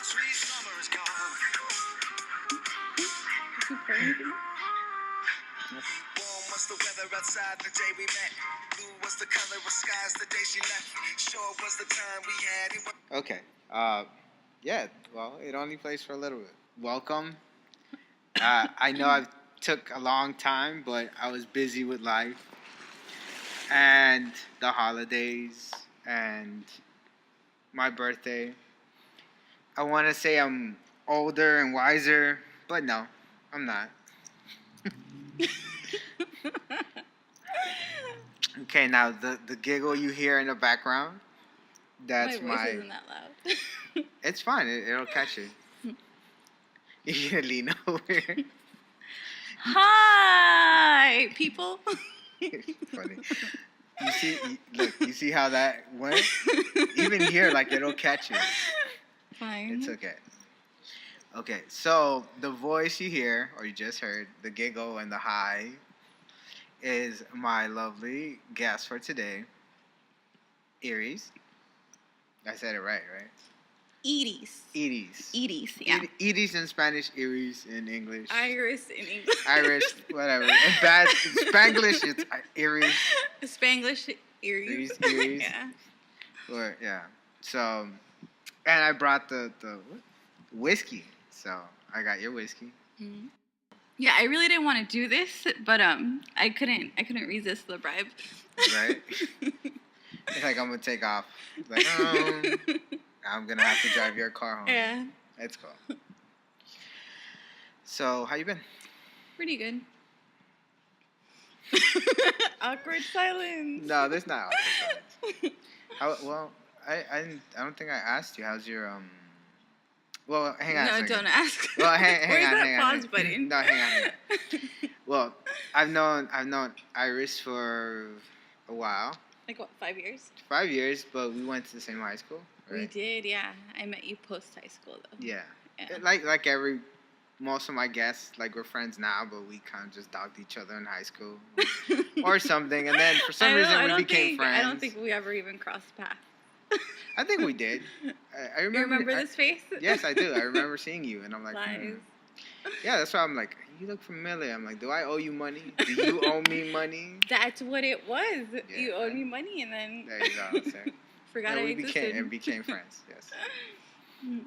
Sweet summer is gone. Warm was the weather outside the day we met. Blue was the color of skies the day she left. Short was the time we had. Okay. Yeah. Well, it only plays for a little bit. Welcome. I know I took a long time, but I was busy with life and the holidays and my birthday. I want to say I'm older and wiser, but no, I'm not. Okay, now the giggle you hear in the background, that's my voice isn't that loud. It's fine. It'll catch it. You're gonna lean over. Hi, people. Funny. You see how that went? Even here, like it'll catch it. Fine. It's okay. Okay, so the voice you hear, or you just heard, the giggle and the hi, is my lovely guest for today, Iris. I said it right? Iris. Iris. Iris, yeah. Iris in Spanish, Iris in English. Iris in English. Irish, whatever. In Spanglish, it's Iris. Spanglish, Iris. Iris. Yeah. Or, yeah. So, and I brought the whiskey. So, I got your whiskey. Mm-hmm. Yeah, I really didn't want to do this, but I couldn't resist the bribe. Right? It's like I'm gonna take off. It's like, I'm gonna have to drive your car home. Yeah. It's cool. So, how you been? Pretty good. Awkward silence. No, there's not awkward silence. Well, I don't think I asked you. How's your Well, hang on. No, don't ask. Well, hang Where's on. that pause button? No, hang on. Well, I've known Iris for a while. Like what, 5 years? 5 years, but we went to the same high school. Right? We did, yeah. I met you post high school though. Yeah. Like most of my guests, like we're friends now, but we kind of just dogged each other in high school or something, and then for some reason we became friends. I don't think we ever even crossed paths. I think we did. I remember. You remember this face? Yes, I do. I remember seeing you, and I'm like, Lies. Yeah, that's why I'm like, you look familiar. I'm like, do I owe you money? Do you owe me money? That's what it was. Yeah, you owed me money, and then there you go. So, forgot I existed. became friends. Yes.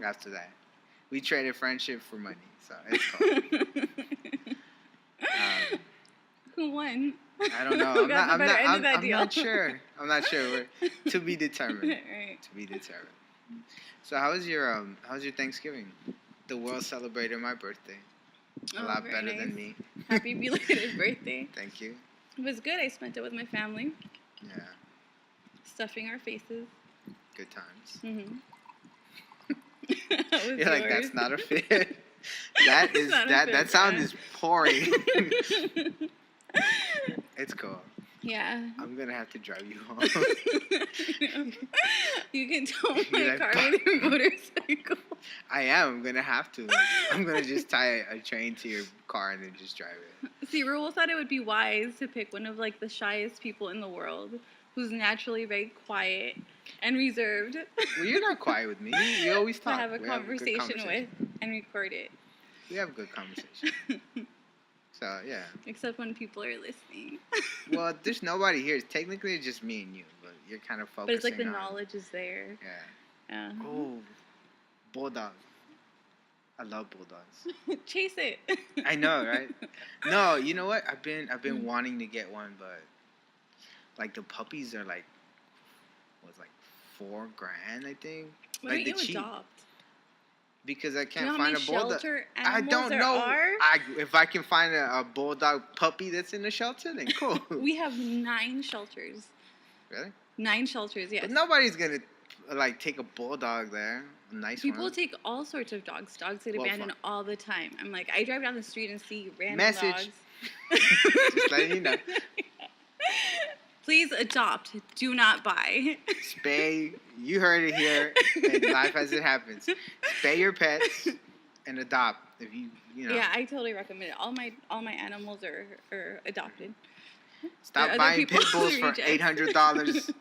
After that, we traded friendship for money, so it's cool. Who won? I don't know. I'm not sure. I'm not sure. We're to be determined. Right. To be determined. So how was your Thanksgiving? The world celebrated my birthday. A lot better than me. Happy belated birthday. Thank you. It was good. I spent it with my family. Yeah. Stuffing our faces. Good times. Mm-hmm. You're like, that's not a fit. That sound is pouring. It's cool. Yeah. I'm gonna have to drive you home. You can tow my car with your motorcycle. I am. I'm gonna have to. I'm gonna just tie a chain to your car and then just drive it. See, Raul thought it would be wise to pick one of like the shyest people in the world, who's naturally very quiet and reserved. Well, you're not quiet with me. You always talk. To have a conversation with and record it. We have a good conversation. So, yeah. Except when people are listening. Well, there's nobody here. Technically, it's just me and you, but you're kind of focusing on... But it's like the knowledge is there. Yeah. Oh, bulldog. I love bulldogs. Chase it. I know, right? No, you know what? I've been wanting to get one, but like the puppies are like $4,000, I think. Why don't you adopt? Because I can't you know find a bulldog. I don't know. If I can find a bulldog puppy that's in the shelter, then cool. We have 9 shelters. Really? 9 shelters, yes. But nobody's gonna like take a bulldog there. A nice People one. take all sorts of dogs. Dogs get abandoned all the time. I'm like, I drive down the street and see random dogs. Just letting you know. Please adopt. Do not buy. Spay. You heard it here. And life as it happens. Spay your pets and adopt. If you know. Yeah, I totally recommend it. All my animals are adopted. Stop buying pit bulls for $800,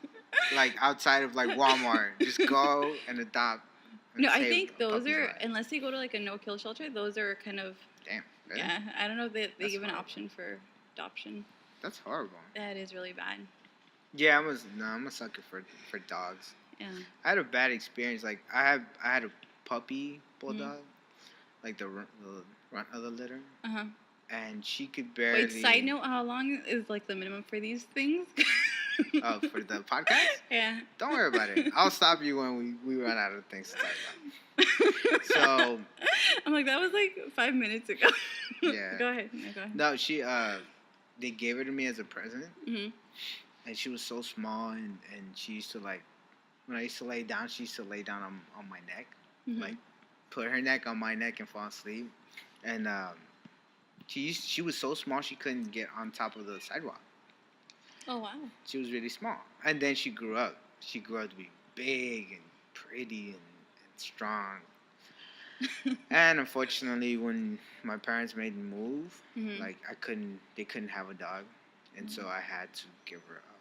like outside of like Walmart. Just go and adopt. No, I save think a those puppy's are, life. unless they go to like a no-kill shelter, those are kind of, Damn. Really? yeah, I don't know if they That's give an horrible. option for adoption. That's horrible. That is really bad. Yeah, I'm a sucker for dogs. Yeah. I had a bad experience. Like I had a puppy bulldog, like the runt of the litter, Uh-huh. and she could barely. Wait, side note, how long is like the minimum for these things? Oh, for the podcast? Yeah. Don't worry about it. I'll stop you when we run out of things to talk about. So I'm like, that was like 5 minutes ago. Yeah. Go ahead. No, go ahead. no, they gave her to me as a present, Mhm. and she was so small, and she used to like, when I used to lay down, she used to lay down on my neck, Mhm. like put her neck on my neck and fall asleep, and she was so small she couldn't get on top of the sidewalk. Oh wow. She was really small, and then she grew up. She grew up to be big and pretty and strong. And unfortunately, when my parents made the move, Mhm. like they couldn't have a dog, and so I had to give her up.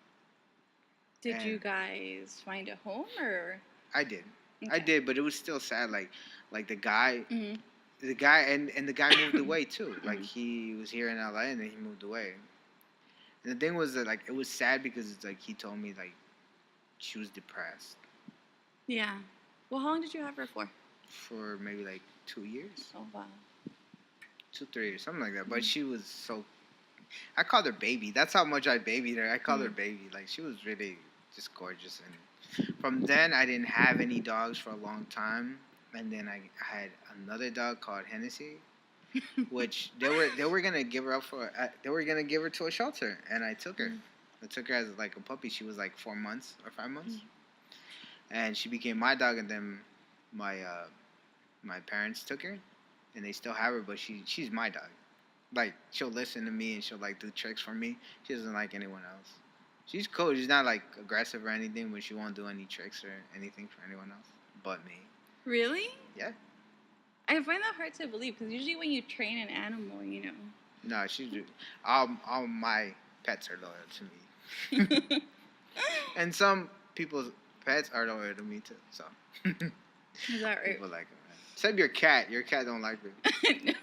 Did you And guys find a home or? I did, Okay. but it was still sad. Like the guy, Mhm. the guy, and the guy moved away too. Like Mhm. he was here in LA, and then he moved away. And the thing was that like it was sad because it's like he told me like she was depressed Yeah. Well, how long did you have her for? for maybe like 2 years, Oh wow. 2 3 years, something like that. But Mhm. she was so. I called her baby. That's how much I babied her. I called her Mhm. baby. Like she was really just gorgeous. And from then I didn't have any dogs for a long time. And then I had another dog called Hennessy, which they were gonna give her up for. They were gonna give her to a shelter, and I took her. Mhm. I took her as like a puppy. She was like 4 months or 5 months, Mhm. and she became my dog. And then my parents took her, and they still have her. But she's my dog. Like she'll listen to me and she'll like do tricks for me. She doesn't like anyone else. She's cool. She's not like aggressive or anything, but she won't do any tricks or anything for anyone else but me. Really? Yeah. I find that hard to believe because usually when you train an animal, you know. No, she's all my pets are loyal to me, and some people's pets are loyal to me too. So Is that right? people like them. Except your cat. Your cat don't like me.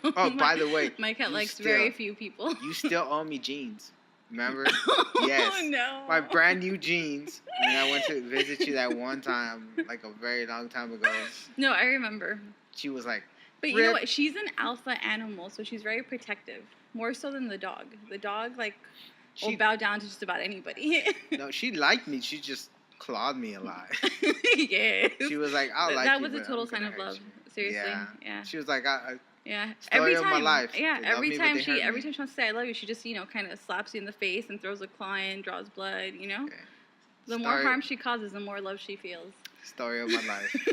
No, Oh, by the way, my cat you likes still- very few people. You still owe me jeans. Remember? Oh Yes. no. My brand new jeans. When I went to visit you that one time, like a very long time ago, No, I remember. she was like, But you know Rip. what? She's an alpha animal, so she's very protective. More so than the dog. The dog, like, will she bow down to just about anybody. no, she liked me. She just clawed me a lot. Yes. She was like, I like that you, was a but total I'm sign gonna of hurt love. you. Seriously. Yeah. Yeah. She was like, Yeah. Story Every of time. my life. Yeah. They love Every me, but time they hurt every me. time she wants to say I love you, she just, kind of slaps you in the face and throws a claw in, draws blood, you know? Okay. The more Story- harm she causes, the more love she feels. Story of my life.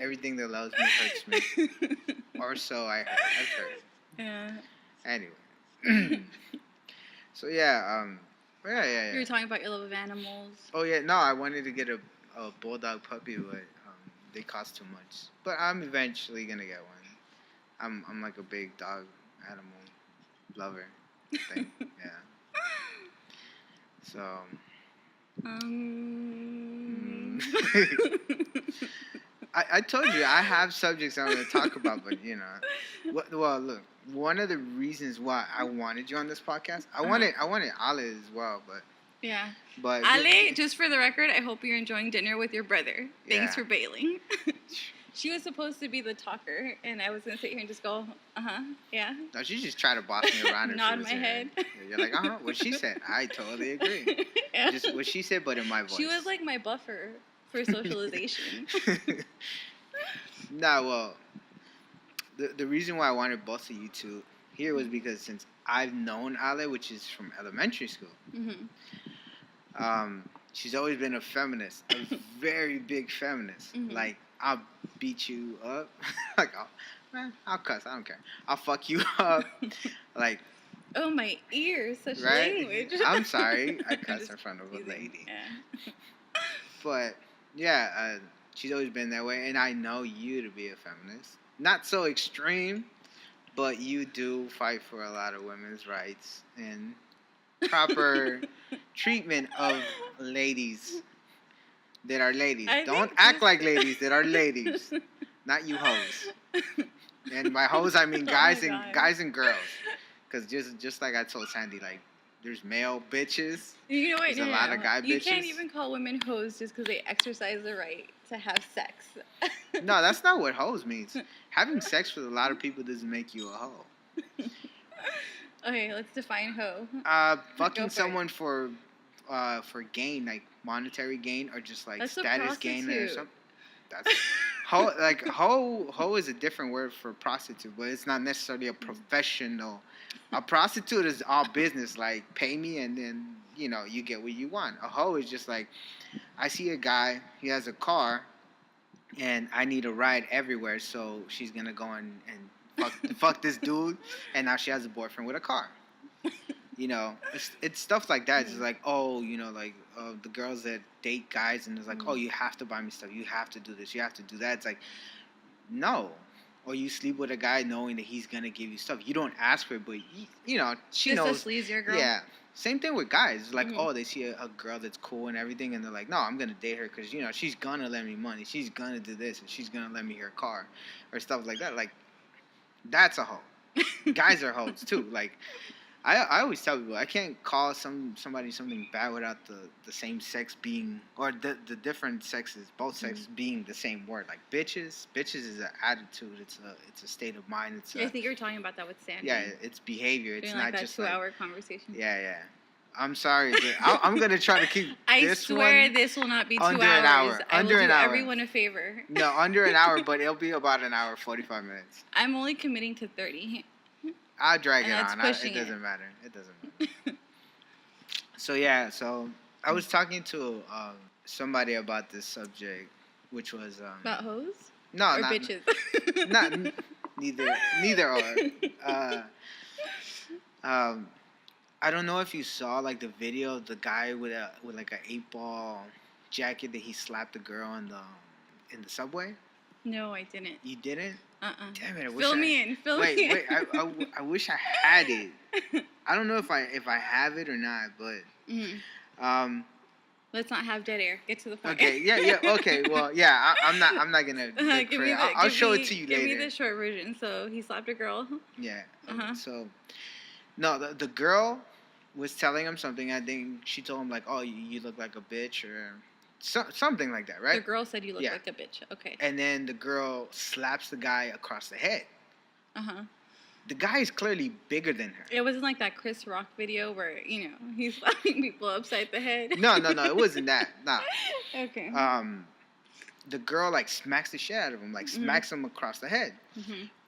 Everything that loves me hurts me. Or so I've heard. Yeah. Anyway. So yeah, yeah. You were talking about your love of animals. Oh yeah, no, I wanted to get a bulldog puppy, but they cost too much. But I'm eventually gonna get one. I'm like a big dog animal lover thing. Yeah. So. I told you I have subjects I'm gonna talk about, but well, look. One of the reasons why I wanted you on this podcast, I wanted Ale as well, Yeah. but Ale, just for the record, I hope you're enjoying dinner with your brother. Thanks Yeah. for bailing. She was supposed to be the talker, and I was going to sit here and just go, yeah. No, she just tried to boss me around. if Nod she was my here. head. You're like, what she said. I totally agree. Yeah. Just what she said, but in my voice. She was like my buffer for socialization. Nah, well, the reason why I wanted both of you two here was because since I've known Ale, which is from elementary school, she's always been a feminist, a very big feminist. Mhm. Like, I'll beat you up. Like, I'll cuss. I don't care. I'll fuck you up. Like, Oh, my ears, such right? language. I'm sorry. I I'm cussed just in front of a teasing. lady. Yeah. But, yeah, she's always been that way. And I know you to be a feminist. Not so extreme, but you do fight for a lot of women's rights and proper treatment of ladies that are ladies. I Don't think act just- like ladies that are ladies. not you hoes. And by hoes, I mean Oh guys my and God. guys and girls. Because just like I told Sandy, like there's male bitches. You know what? There's a lot of guy You can't bitches. even call women hoes just because they exercise the right to have sex. No, that's not what hoes means. Having sex with a lot of people doesn't make you a hoe. Okay, let's define hoe. Fucking Go for someone for gain, like monetary gain, or just like That's a status gain or prostitute. something. That's hoe. Like hoe is a different word for prostitute, but it's not necessarily a professional. A prostitute is all business, like pay me and then you get what you want. A hoe is just like, I see a guy, he has a car, and I need a ride everywhere, so she's gonna go and fuck this dude, and now she has a boyfriend with a car. It's stuff like that. It's like, the girls that date guys, and it's like, oh, you have to buy me stuff, you have to do this, you have to do that. It's like, no. Or you sleep with a guy knowing that he's gonna give you stuff. You don't ask for it, but she Just knows. a sleazier girl. Yeah. Same thing with guys. It's like, oh, they see a girl that's cool and everything, and they're like, no, I'm gonna date her because she's gonna lend me money, she's gonna do this, and she's gonna lend me her car, or stuff like that. Like, that's a hoe. Guys are hoes too. Like, I always tell people, I can't call somebody something bad without the same sex being, or the different sexes, both sexes being the same word. Like bitches is an attitude. It's a state of mind. I think you were talking about that with Sandy. Yeah, it's behavior. It's Doing not like that just 2-hour conversation. Yeah. I'm sorry, but I'm gonna try to keep. I this swear one this will not be 2 hours. under an hour. I Under will an do hour. everyone a favor. No, under an hour, but it'll be about an hour 45 minutes. I'm only committing to 30. I'll drag And it that's on. pushing It doesn't matter. It doesn't matter. So I was talking to somebody about this subject, which was About hoes? no, Or not bitches? not neither or. I don't know if you saw like the video of the guy with like an 8-ball jacket that he slapped a girl in the subway. No, I didn't. You didn't? Damn it! Fill me in. Wait. I wish I had it. I don't know if I have it or not, but Let's not have dead air. Get to the point. okay, yeah, okay. Well, yeah, I'm not gonna. I'll show it to you later. Give me the short version. So he slapped a girl. Yeah. So, no, the girl was telling him something. I think she told him like, "Oh, you look like a bitch," or something like that, right? The girl said you look like a bitch. Okay. And then the girl slaps the guy across the head. The guy is clearly bigger than her. It wasn't like that Chris Rock video where he's slapping people upside the head. No, it wasn't that. No. Okay. The girl like smacks the shit out of him, like smacks him across the head,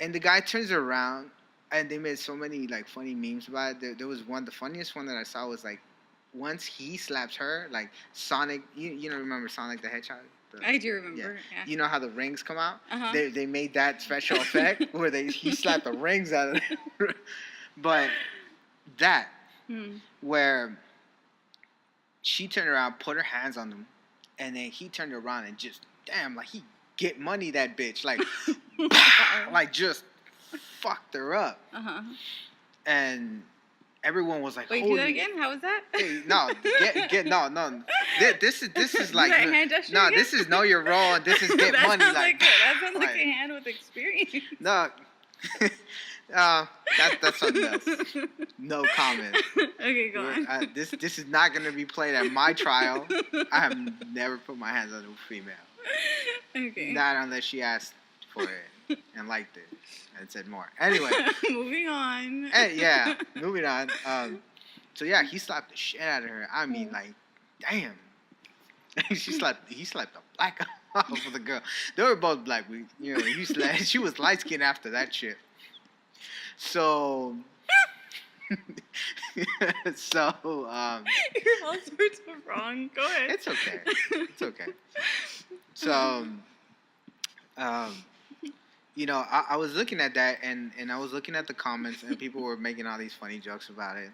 and the guy turns around, and they made so many like funny memes about it. There was one, the funniest one that I saw was like, once he slaps her, like Sonic, you know, remember Sonic the Hedgehog? I do remember. Yeah. You know how the rings come out? They made that special effect where he slapped the rings out of it. But that, where she turned around, put her hands on him, and then he turned around and just, like he get money that bitch. Like, like just fucked her up. And everyone was like, wait, holy. do that again? How was that? Hey, no, no. This is like, that hand gesture no, again? this is know your role, and this is get that money. That sounds like a hand with experience. No, that's something else. No comment. Okay, go on. This is not gonna be played at my trial. I have never put my hands on a female. Okay. Not unless she asked for it and liked it and said more. Anyway. Moving on. Moving on. So yeah, he slapped the shit out of her. I mean, like, damn. He slapped the black off of the girl. They were both black. She was light skinned after that shit. So. You're all sorts of wrong. Go ahead. It's okay. So, I was looking at that, and I was looking at the comments, and people were making all these funny jokes about it,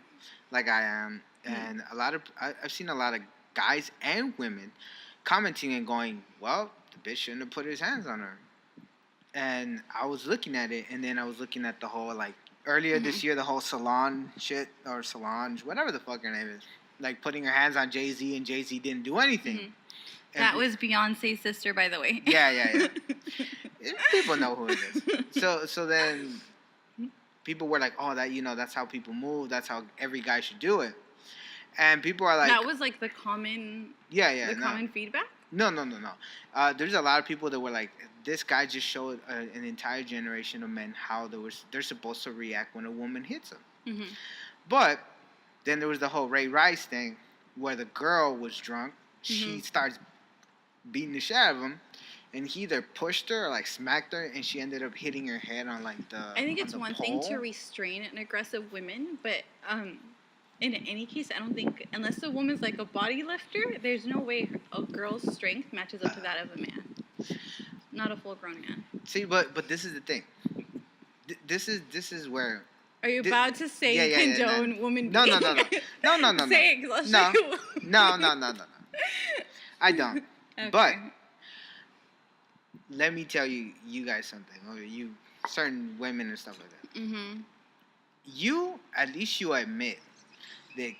like I am, and I've seen a lot of guys and women commenting and going, well, the bitch shouldn't have put his hands on her. And I was looking at it, and then I was looking at the whole, like, earlier this year, the whole Solange shit, or Solange, whatever the fuck her name is, like, putting her hands on Jay-Z, and Jay-Z didn't do anything. That was Beyonce's sister, by the way. Yeah. People know who it is. So then people were like, oh, that, that's how people move. That's how every guy should do it. And people are like, that was like the common common feedback. No. There's a lot of people that were like, this guy just showed an entire generation of men how they're supposed to react when a woman hits them. Mm-hmm. But then there was the whole Ray Rice thing where the girl was drunk. She starts beating the shit out of him, and he either pushed her or like smacked her, and she ended up hitting her head on like the. I think it's one thing pole. to restrain an aggressive woman, but in any case, I don't think, unless the woman's like a body lifter, there's no way a girl's strength matches up to that of a man. Not a full-grown man. See, but this is the thing. This is where. Are you about to say you condone women? No. No. Say it, 'cause I'll show you. No. I don't. Okay. But let me tell you guys something. Okay, you certain women and stuff like that. Mm-hmm. At least you admit that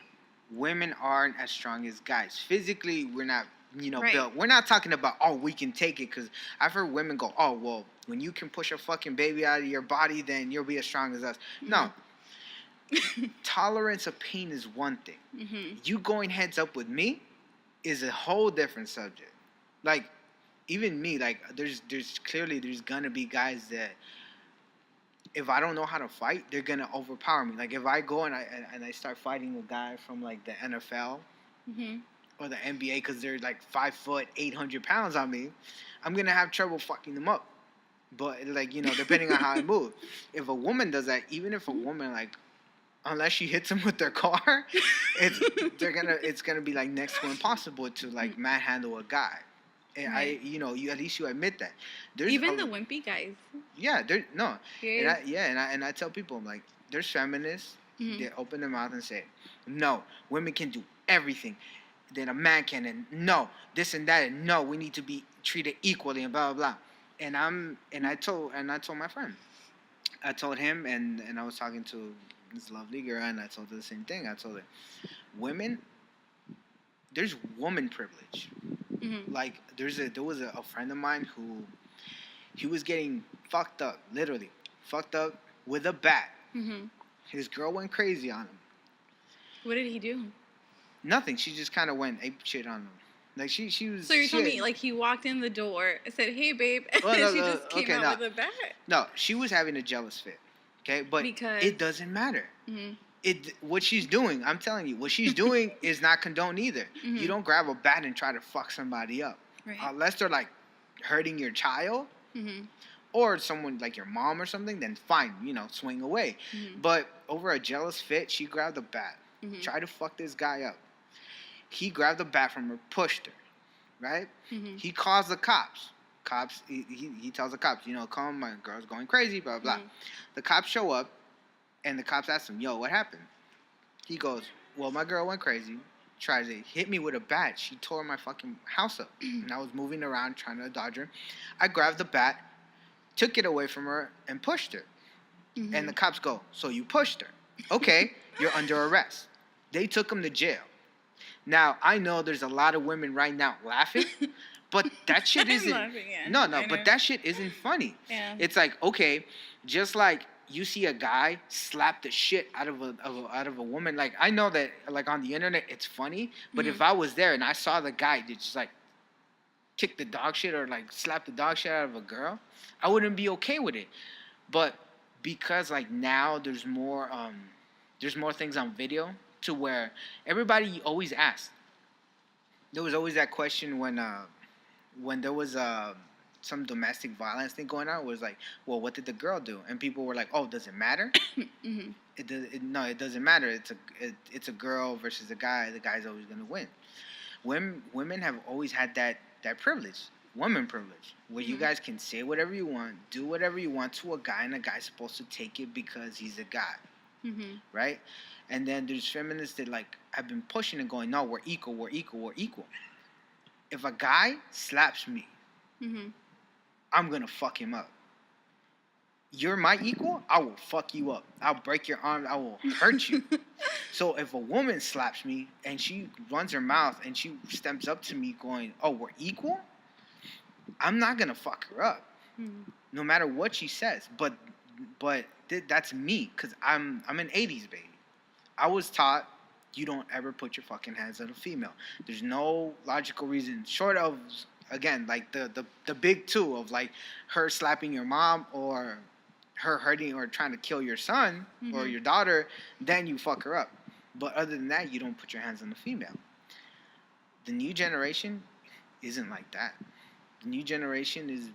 women aren't as strong as guys. Physically, we're not, right. built. We're not talking about, oh, we can take it. Because I've heard women go, oh, well, when you can push a fucking baby out of your body, then you'll be as strong as us. Mm-hmm. No. Tolerance of pain is one thing. Mm-hmm. You going heads up with me is a whole different subject. Like, even me, like, there's gonna be guys that if I don't know how to fight, they're gonna overpower me. Like, if I go and I start fighting a guy from like the NFL or the NBA because they're like 5 foot, 800 pounds on me, I'm gonna have trouble fucking them up. But like, depending on how I move, if a woman does that, even if a woman like, unless she hits them with their car, it's gonna be like next to impossible to like manhandle a guy. And right. You at least you admit that. There's even the wimpy guys. Yeah, no. Yeah. And I tell people, I'm like, there's feminists that open their mouth and say, no, women can do everything that a man can, and no, this and that, and no, we need to be treated equally, and blah blah blah. And I told my friend, I told him, and I was talking to this lovely girl, and I told her the same thing. I told her, women, there's woman privilege. Mm-hmm. Like there was a friend of mine who he was getting fucked up, literally fucked up with a bat. Mm-hmm. His girl went crazy on him. What did he do? Nothing. She just kind of went ape shit on him. Like she was. So you're telling me like he walked in the door, said, "Hey, babe," and she just came out with a bat. No, she was having a jealous fit. Okay, but because it doesn't matter. Mm-hmm. What she's doing, I'm telling you, what she's doing is not condoned either. Mm-hmm. You don't grab a bat and try to fuck somebody up. Right. Unless they're like hurting your child or someone like your mom or something, then fine, swing away. Mm-hmm. But over a jealous fit, she grabbed a bat, tried to fuck this guy up. He grabbed the bat from her, pushed her, right? Mm-hmm. He calls the cops. He tells the cops, come, my girl's going crazy, blah, blah. Mm-hmm. The cops show up. And the cops asked him, yo, what happened? He goes, well, my girl went crazy. Tries to hit me with a bat. She tore my fucking house up. And I was moving around trying to dodge her. I grabbed the bat, took it away from her, and pushed her. Mm-hmm. And the cops go, so you pushed her. Okay, you're under arrest. They took him to jail. Now, I know there's a lot of women right now laughing, but that shit isn't... laughing, yeah. No, but that shit isn't funny. Yeah. It's like, okay, just like... You see a guy slap the shit out of a woman. Like, I know that, like, on the internet, it's funny. But if I was there and I saw the guy that just, like, kick the dog shit or, like, slap the dog shit out of a girl, I wouldn't be okay with it. But because, like, now there's more things on video to where everybody always asks. There was always that question when there was some domestic violence thing going on. It was like, well, what did the girl do? And people were like, oh, does it matter? Mm-hmm. It doesn't matter. It's a girl versus a guy. The guy's always going to win. Women have always had that privilege, woman privilege, where you guys can say whatever you want, do whatever you want to a guy, and a guy's supposed to take it because he's a guy, right? And then there's feminists that like have been pushing and going, no, we're equal. If a guy slaps me, I'm going to fuck him up. You're my equal, I will fuck you up. I'll break your arm. I will hurt you. So if a woman slaps me and she runs her mouth and she steps up to me going, oh, we're equal, I'm not going to fuck her up. no matter what she says. But that's me, because I'm an 80s baby. I was taught you don't ever put your fucking hands on a female. There's no logical reason short of, again, like the big two of like her slapping your mom or her hurting or trying to kill your son or your daughter, then you fuck her up. But other than that, you don't put your hands on the female. The new generation isn't like that. The new generation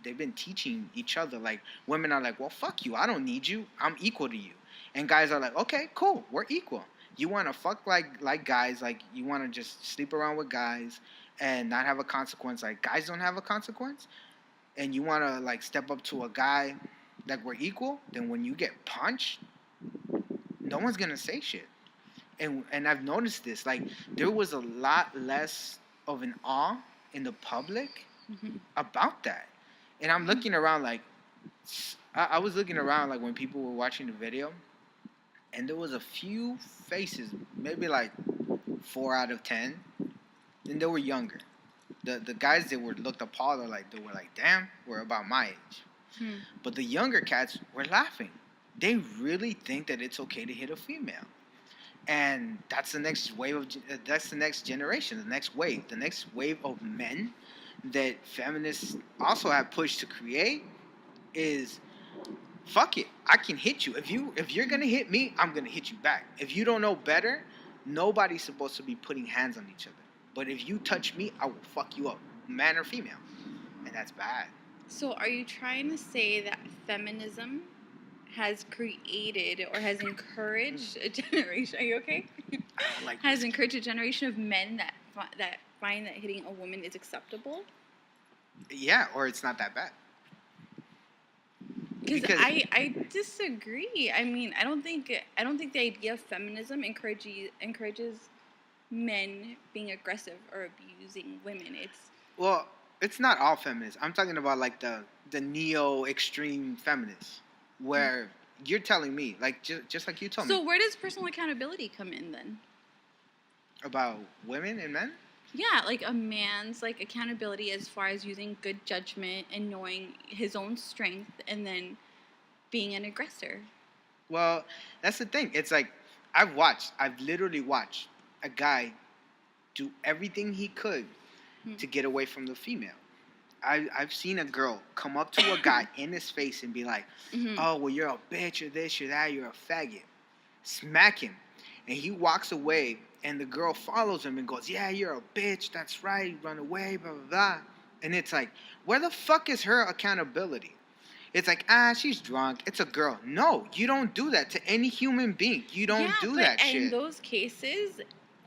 they've been teaching each other, like, women are like, well, fuck you, I don't need you, I'm equal to you. And guys are like, okay, cool, we're equal. You want to fuck like guys, like you want to just sleep around with guys and not have a consequence, like guys don't have a consequence, and you want to like step up to a guy like we're equal, then when you get punched, no one's gonna say shit. And I've noticed this, like, there was a lot less of an awe in the public about that. And I'm looking around, like, I was looking around, like, when people were watching the video, and there was a few faces, maybe like 4 out of 10, and they were younger. The guys that were looked appalled, they were like, damn, we're about my age. But the younger cats were laughing. They really think that it's okay to hit a female. And that's the next wave that's the next generation, the next wave of men that feminists also have pushed to create is, fuck it, I can hit you. If you're gonna hit me, I'm gonna hit you back. If you don't know better, nobody's supposed to be putting hands on each other. But if you touch me, I will fuck you up, man or female, and that's bad. So are you trying to say that feminism has created or has encouraged a generation? Are you okay? Has encouraged a generation of men that find that hitting a woman is acceptable? Yeah, or it's not that bad. Because I disagree. I mean, I don't think the idea of feminism encourages men being aggressive or abusing women. It's not all feminists. I'm talking about like the neo extreme feminists, where you're telling me, like, just like you told me. So where does personal accountability come in then? About women and men? Yeah, like a man's like accountability as far as using good judgment and knowing his own strength and then being an aggressor. Well, that's the thing. It's like I've literally watched a guy do everything he could to get away from the female. I've seen a girl come up to a guy in his face and be like, oh, well, you're a bitch, you're this, you're that, you're a faggot. Smack him. And he walks away, and the girl follows him and goes, yeah, you're a bitch, that's right, run away, blah, blah, blah. And it's like, where the fuck is her accountability? It's like, she's drunk, it's a girl. No, you don't do that to any human being. You don't do that shit. In those cases,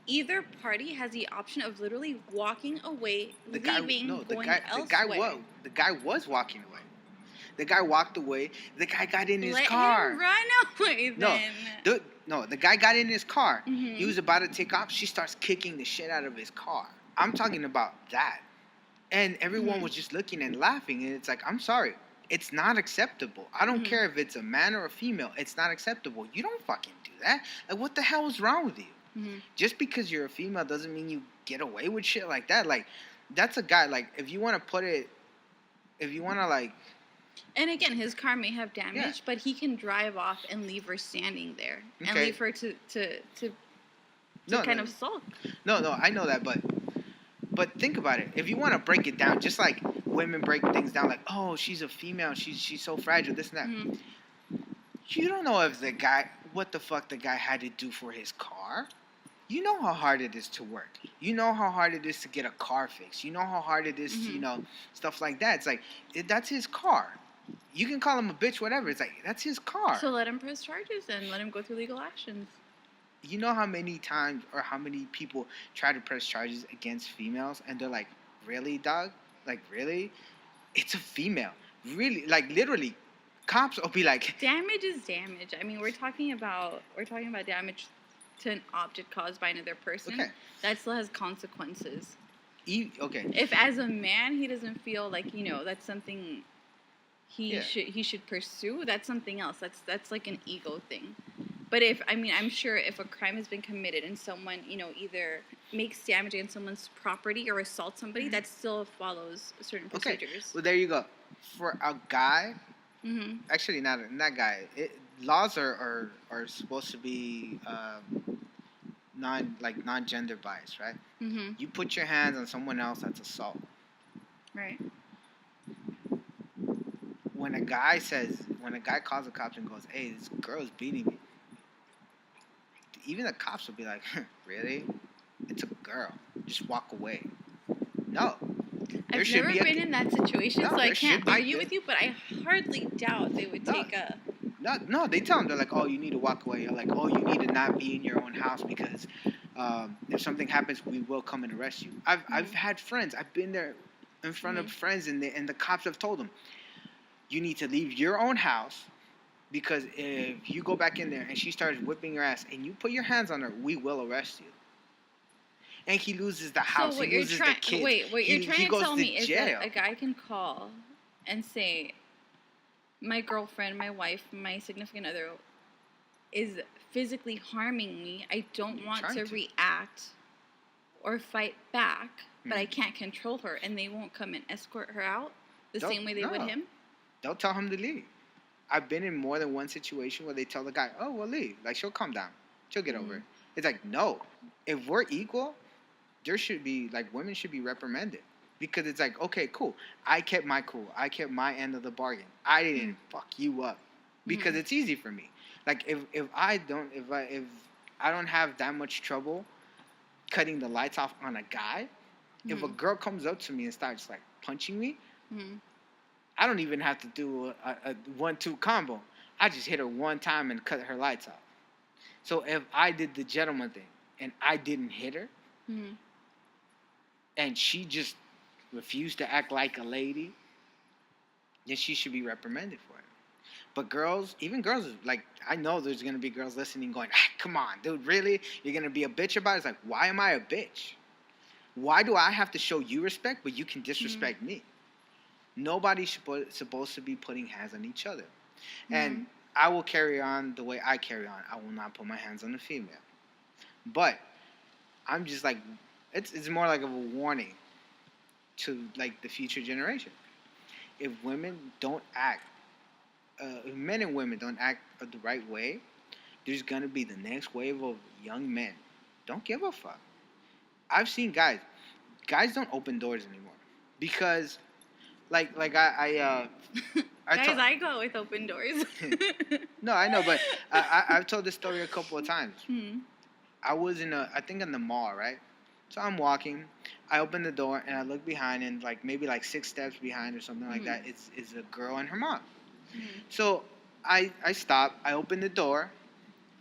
either party has the option of literally walking away, going elsewhere. The guy was walking away. The guy walked away. The guy got in his car. Let him run away then. The guy got in his car. He was about to take off. She starts kicking the shit out of his car. I'm talking about that. And everyone was just looking and laughing. And it's like, I'm sorry. It's not acceptable. I don't care if it's a man or a female. It's not acceptable. You don't fucking do that. Like, what the hell is wrong with you? Just because you're a female doesn't mean you get away with shit like that. Like, that's a guy, like, if you want to, like... And again, his car may have damage, but he can drive off and leave her standing there. Okay. And leave her to kind of sulk. No, I know that, but think about it. If you want to break it down, just like women break things down, like, oh, she's a female, she's so fragile, this and that. You don't know what the fuck the guy had to do for his car. You know how hard it is to work. You know how hard it is to get a car fixed. You know how hard it is to, stuff like that. It's like, that's his car. You can call him a bitch, whatever. It's like, that's his car. So let him press charges and let him go through legal actions. You know how many times or how many people try to press charges against females and they're like, really, dog? Like, really? It's a female. Really? Like, literally, cops will be like... Damage is damage. I mean, we're talking about damage to an object caused by another person. Okay. That still has consequences. Okay. If as a man he doesn't feel like, that's something he should pursue, that's something else. That's like an ego thing. But I'm sure if a crime has been committed and someone, either makes damage against someone's property or assaults somebody, that still follows certain procedures. Okay. Well, there you go. for a guy, Mm-hmm. actually not guy. Laws are supposed to be non-gender biased, right? Mm-hmm. You put your hands on someone else, that's assault. Right. When a guy calls the cops and goes, "Hey, this girl's beating me," even the cops will be like, "Really? It's a girl. Just walk away." No. I've never been in that situation, No, so I there should can't be- argue with you, but I hardly doubt they would No. take a... No, they tell them, they're like, "Oh, you need to walk away." Or like, "Oh, you need to not be in your own house because if something happens, we will come and arrest you." I've had friends. I've been there in front of friends, and the cops have told them, "You need to leave your own house because if you go back in there and she starts whipping your ass and you put your hands on her, we will arrest you." And he loses the house. So what he you're loses trying... the kids. Wait, what you're he trying to goes tell to me is jail. that a guy can call and say, my girlfriend, my wife, my significant other is physically harming me. I don't want to react or fight back, but I can't control her, and they won't come and escort her out the same way they would him? They'll tell him to leave. I've been in more than one situation where they tell the guy, "Oh, well, leave. Like, she'll calm down. She'll get over it." It's like, no. If we're equal, there should be, like, women should be reprimanded. Because it's like, okay, cool. I kept my cool. I kept my end of the bargain. I didn't fuck you up. Because it's easy for me. Like, if I don't have that much trouble cutting the lights off on a guy, if a girl comes up to me and starts, like, punching me, I don't even have to do a 1-2 combo. I just hit her one time and cut her lights off. So if I did the gentleman thing and I didn't hit her, and she just refused to act like a lady, then she should be reprimanded for it. But even girls, like, I know there's going to be girls listening going, "Come on, dude, really? You're going to be a bitch about it?" It's like, why am I a bitch? Why do I have to show you respect, but you can disrespect me? Nobody's supposed to be putting hands on each other. And I will carry on the way I carry on. I will not put my hands on a female. But I'm just like, it's more like of a warning to, like, the future generation. If women don't act, if men and women don't act the right way, there's going to be the next wave of young men. Don't give a fuck. I've seen guys don't open doors anymore because, like I I go with open doors. No, I know, but I've told this story a couple of times. I was in the mall, right? So I'm walking, I open the door and I look behind, and like maybe like 6 steps behind or something like that, is a girl and her mom. So I stop, I open the door,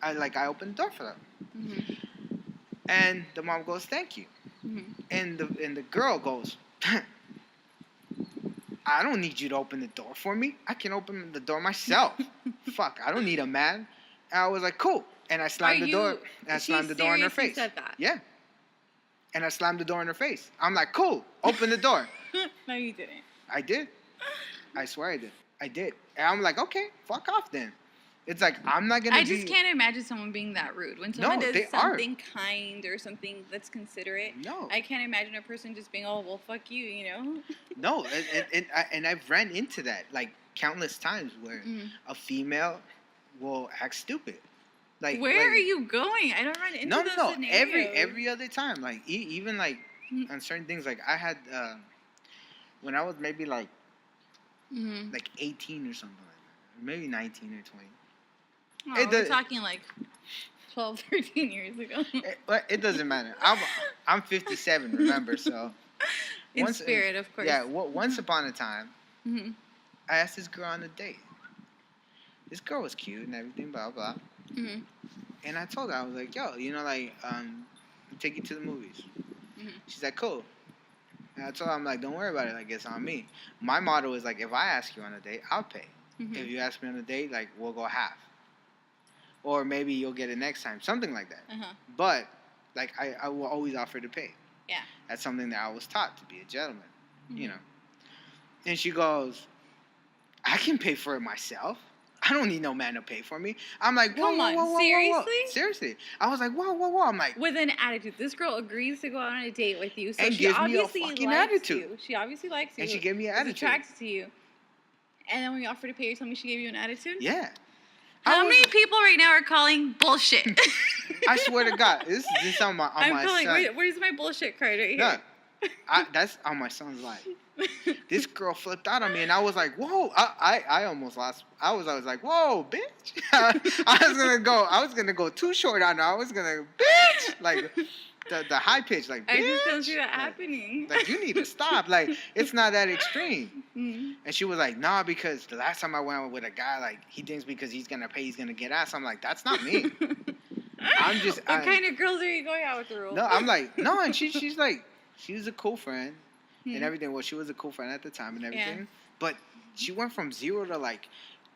I open the door for them, and the mom goes, "Thank you," and the girl goes, "I don't need you to open the door for me. I can open the door myself. Fuck, I don't need a man." And I was like, "Cool." And I slammed the door. And I slammed the door in her face. Said that? Yeah. And I slammed the door in her face. I'm like, "Cool, open the door." No, you didn't. I did. I swear I did. I did. And I'm like, "Okay, fuck off then." It's like, I'm not gonna. I just can't imagine someone being that rude. When someone does something kind or something that's considerate, I can't imagine a person just being, "Oh, well, fuck you," you know? No, and I've ran into that like countless times where a female will act stupid. Like, where are you going? I don't run into those scenarios. Every other time, like even like on certain things, like I had when I was maybe like 18 or something like that, maybe 19 or 20. Oh, we're talking like 12, 13 years ago. It doesn't matter. I'm 57, remember? So in spirit, of course. Yeah. Once upon a time, I asked this girl on a date. This girl was cute and everything, blah blah. And I told her, I was like, "Yo, you know, like, I'll take you to the movies." She's like, "Cool." And I told her, I'm like, "Don't worry about it. Like, it's on me." My motto is like, if I ask you on a date, I'll pay. If you ask me on a date, like, we'll go half. Or maybe you'll get it next time, something like that. But, like, I will always offer to pay. Yeah. That's something that I was taught, to be a gentleman, you know. And she goes, "I can pay for it myself. I don't need no man to pay for me." I'm like, whoa, seriously? Seriously. I was like, whoa. I'm like, with an attitude. This girl agrees to go on a date with you, so and she gives obviously me a fucking likes attitude. you. She obviously likes you. And she gave me an attitude. Is attracted to you. And then when you offered to pay, you told me she gave you an attitude? Yeah. How many people right now are calling bullshit? I swear to God, this is on my I'm my calling. son. Where's my bullshit card right No, here? that's on my son's life. This girl flipped out on me, and I was like, "Whoa!" I almost lost. I was like, "Whoa, bitch!" I was gonna go too short on her. I was gonna, bitch, like the high pitch, like, bitch. I just don't see that like, happening. Like, you need to stop. Like, it's not that extreme. Mm-hmm. And she was like, "Nah, because the last time I went with a guy, like, he thinks because he's gonna pay, he's gonna get ass." I'm like, "That's not me." I'm just. What kind of girls are you going out with, the rule? No, I'm like, no, and she's like, she was a cool friend and Hmm. everything. Well, she was a cool friend at the time and everything. Yeah. But she went from 0 to like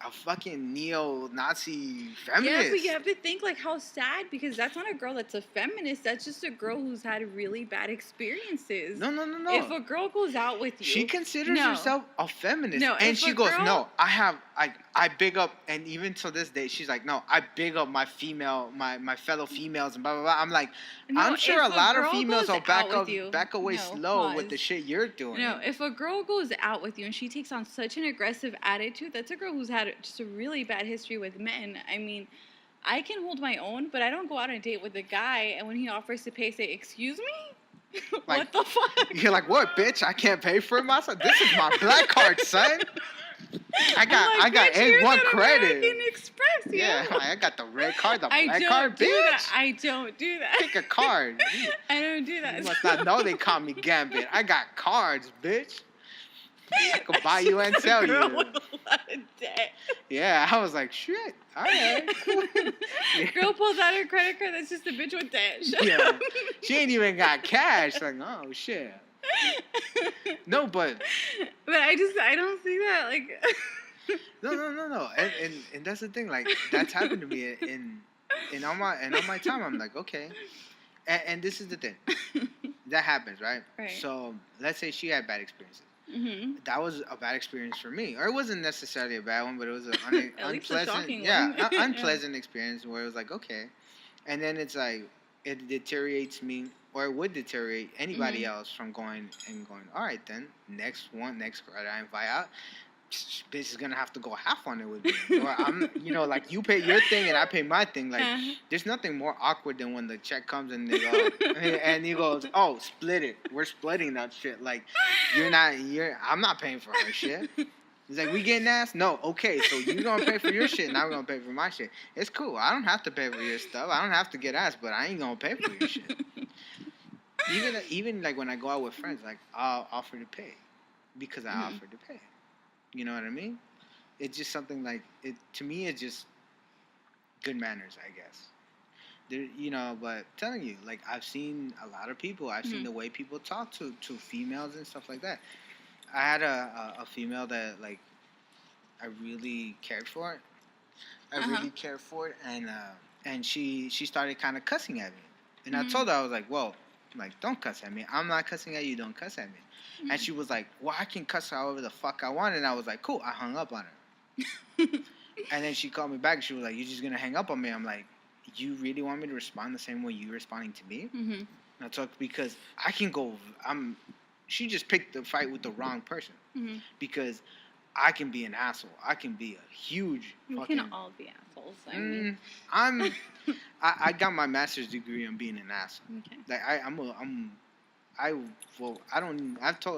a fucking neo-Nazi feminist. Yeah, but you have to think like how sad, because that's not a girl that's a feminist. That's just a girl who's had really bad experiences. No. If a girl goes out with you, She considers herself a feminist. No, and if she a goes, girl- "No, I big up," and even to this day, she's like, "No, I big up my fellow females," and blah blah blah. I'm like, No, I'm sure a if lot of girl females goes will back out with you- back away No, slow with pause. the shit you're doing. No, if a girl goes out with you and she takes on such an aggressive attitude, that's a girl who's had just a really bad history with men. I mean, I can hold my own, but I don't go out on a date with a guy and when he offers to pay, say, "Excuse me?" Like, what the fuck? You're like, "What, bitch? I can't pay for it myself. This is my black card, son. I got "Bitch, here's A1 an credit. American Express, Yeah, I got the red card, the I black don't card, do bitch. that. I don't do that. Pick a card. I don't do that. You must not know they call me Gambit. I got cards, bitch. I could buy you and sell Girl you." with a lot of debt. Yeah, I was like, "Shit, all right." Cool. Girl pulls out her credit card. That's just a bitch with debt. Shut Yeah. up. She ain't even got cash. Like, oh shit. No, but But I don't see that. Like, no. And that's the thing. Like, that's happened to me in all my time. I'm like, okay. And this is the thing. That happens, right? Right. So let's say she had bad experiences. hmm That was a bad experience for me, or it wasn't necessarily a bad one, but it was an At least a unpleasant, shocking yeah, one. unpleasant experience where it was like, okay, and then it's like it deteriorates me, or it would deteriorate anybody Mhm. else from going. All right, then next girl that I invite out, bitch is gonna have to go half on it with me, or I'm, like you pay your thing and I pay my thing. Like, Uh-huh. there's nothing more awkward than when the check comes and they go, and he goes, "Oh, split it. We're splitting that shit." Like, I'm not paying for her shit. He's like, "We getting ass?" No, okay, so you gonna pay for your shit and I'm gonna pay for my shit. It's cool. I don't have to pay for your stuff. I don't have to get ass, but I ain't gonna pay for your shit. Even like when I go out with friends, like I'll offer to pay because I offered to pay. You know what I mean? It's just something like it to me. It's just good manners, I guess. But telling you, like, I've seen a lot of people. I've seen the way people talk to females and stuff like that. I had a female that, like, I really cared for. Really cared for it, and she started kind of cussing at me. And I told her, I was like, "Whoa, like, don't cuss at me. I'm not cussing at you. Don't cuss at me." And she was like, "Well, I can cuss however the fuck I want." And I was like, "Cool." I hung up on her. And then she called me back. And she was like, "You're just gonna hang up on me?" I'm like, "You really want me to respond the same way you're responding to me?" Mm-hmm. And I talk because I can go. She just picked the fight with the wrong person because I can be an asshole. I can be a huge. We fucking, can all be assholes. I mean, I got my master's degree on being an asshole. okay. Like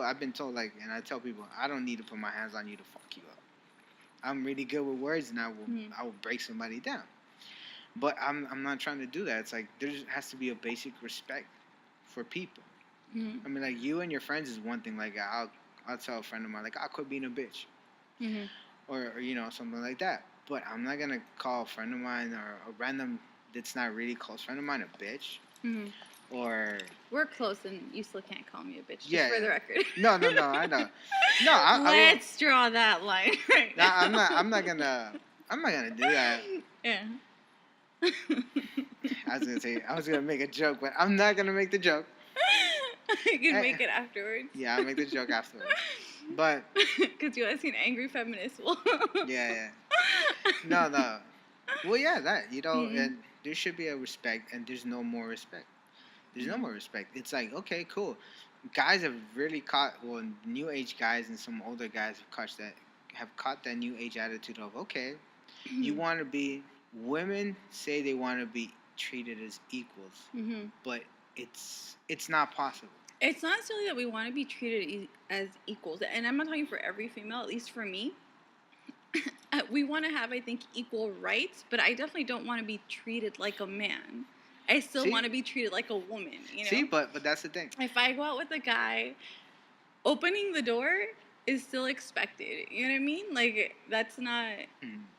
I've been told, like, and I tell people, I don't need to put my hands on you to fuck you up. I'm really good with words, and I will break somebody down. But I'm not trying to do that. It's like there has to be a basic respect for people. Mm-hmm. I mean, like, you and your friends is one thing. Like, I'll tell a friend of mine, like, "I'll quit being a bitch," or something like that. But I'm not gonna call a friend of mine or a random that's not really a close friend of mine a bitch. Mm-hmm. Or We're close, and you still can't call me a bitch. Just Yeah, for the record. no, I know. No, I Let's draw that line right no, now. I'm not gonna do that. Yeah. I was gonna make a joke, but I'm not gonna make the joke. You can make it afterwards. Yeah, I'll make the joke afterwards. But Because you want to see an angry feminist. yeah. No. Well, yeah, that, and there should be a respect, and there's no more respect. There's no more respect. It's like, okay, cool. Guys have really caught, new age guys and some older guys have have caught that new age attitude of, okay, you want to be, women say they want to be treated as equals, but it's not possible. It's not necessarily that we want to be treated as equals, and I'm not talking for every female, at least for me. We want to have, I think, equal rights, but I definitely don't want to be treated like a man. I still want to be treated like a woman, you know? See, but that's the thing. If I go out with a guy, opening the door is still expected. You know what I mean? Like, that's not...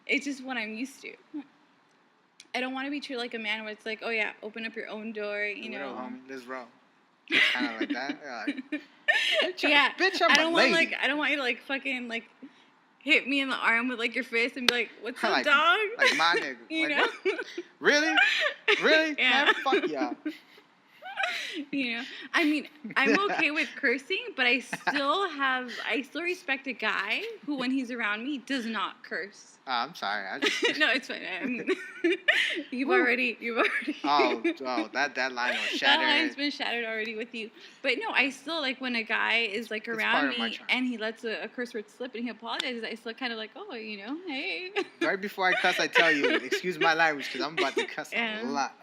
It's just what I'm used to. I don't want to be treated like a man where it's like, oh, yeah, open up your own door, you know? What up, homie? Let's roll. Kind of like that. Bitch, yeah. Bitch, I'm a lady. I don't want you to, like, fucking, like... hit me in the arm with, like, your fist and be like, what's up, like, dog? Like my nigga. You like, know? What? Really? Really? Yeah. Man, fuck y'all. You know? I mean, I'm okay with cursing, but I still respect a guy who, when he's around me, does not curse. I'm sorry. No, it's fine. You've already. Oh, that line was shattered. That line's been shattered already with you. But no, I still, like, when a guy is, like, around me and he lets a curse word slip and he apologizes, I still kind of like, oh, you know, hey. Right before I cuss, I tell you, excuse my language, because I'm about to cuss a lot.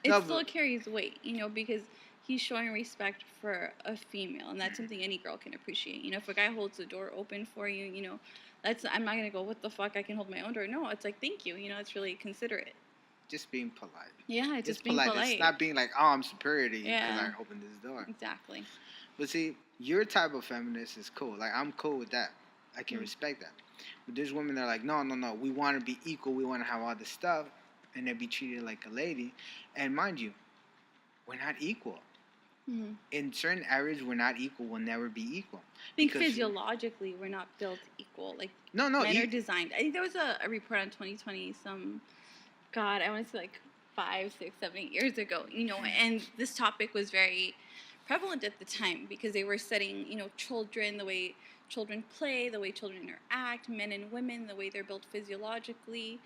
It still carries weight, you know, because he's showing respect for a female, and that's something any girl can appreciate. You know, if a guy holds the door open for you, you know, I'm not going to go, what the fuck, I can hold my own door. No, it's like, thank you. You know, it's really considerate. Just being polite. Yeah, just being polite. It's not being like, oh, I'm superior to you because I opened this door. Exactly. But see, your type of feminist is cool. Like, I'm cool with that. I can respect that. But there's women that are like, no, we want to be equal. We want to have all this stuff. And then be treated like a lady. And mind you, we're not equal. In certain areas, we're not equal. We'll never be equal. I think physiologically, we're not built equal. Like, men are designed. I think there was a report on 2020, I want to say like 5, 6, 7, 8 years ago, you know, and this topic was very prevalent at the time because they were studying, you know, children, the way children play, the way children interact, men and women, the way they're built physiologically,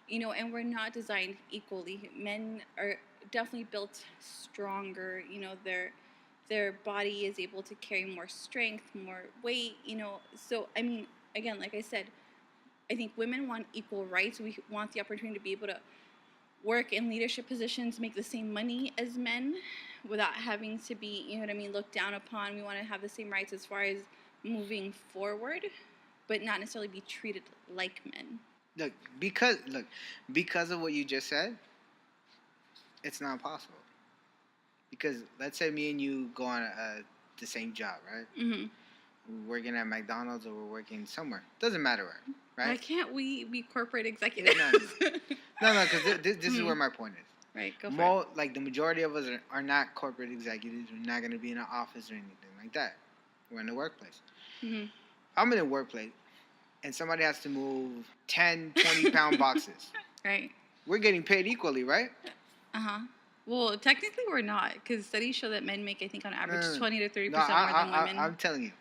you know, and we're not designed equally. Men are definitely built stronger, you know, their body is able to carry more strength, more weight, you know. So, I mean, again, like I said, I think women want equal rights. We want the opportunity to be able to work in leadership positions, make the same money as men without having to be, you know what I mean, looked down upon. We want to have the same rights as far as moving forward, but not necessarily be treated like men. Look, because of what you just said, it's not possible. Because let's say me and you go on the same job, right? We're working at McDonald's or we're working somewhere. Doesn't matter where, right? Why can't we be corporate executives? No, because this is where my point is. Right, go for it. Like, the majority of us are not corporate executives. We're not going to be in an office or anything like that. We're in the workplace. I'm in a workplace, and somebody has to move 10, 20-pound boxes. Right. We're getting paid equally, right? Well, technically we're not, because studies show that men make, I think, on average, 20 to 30% more than women. I'm telling you.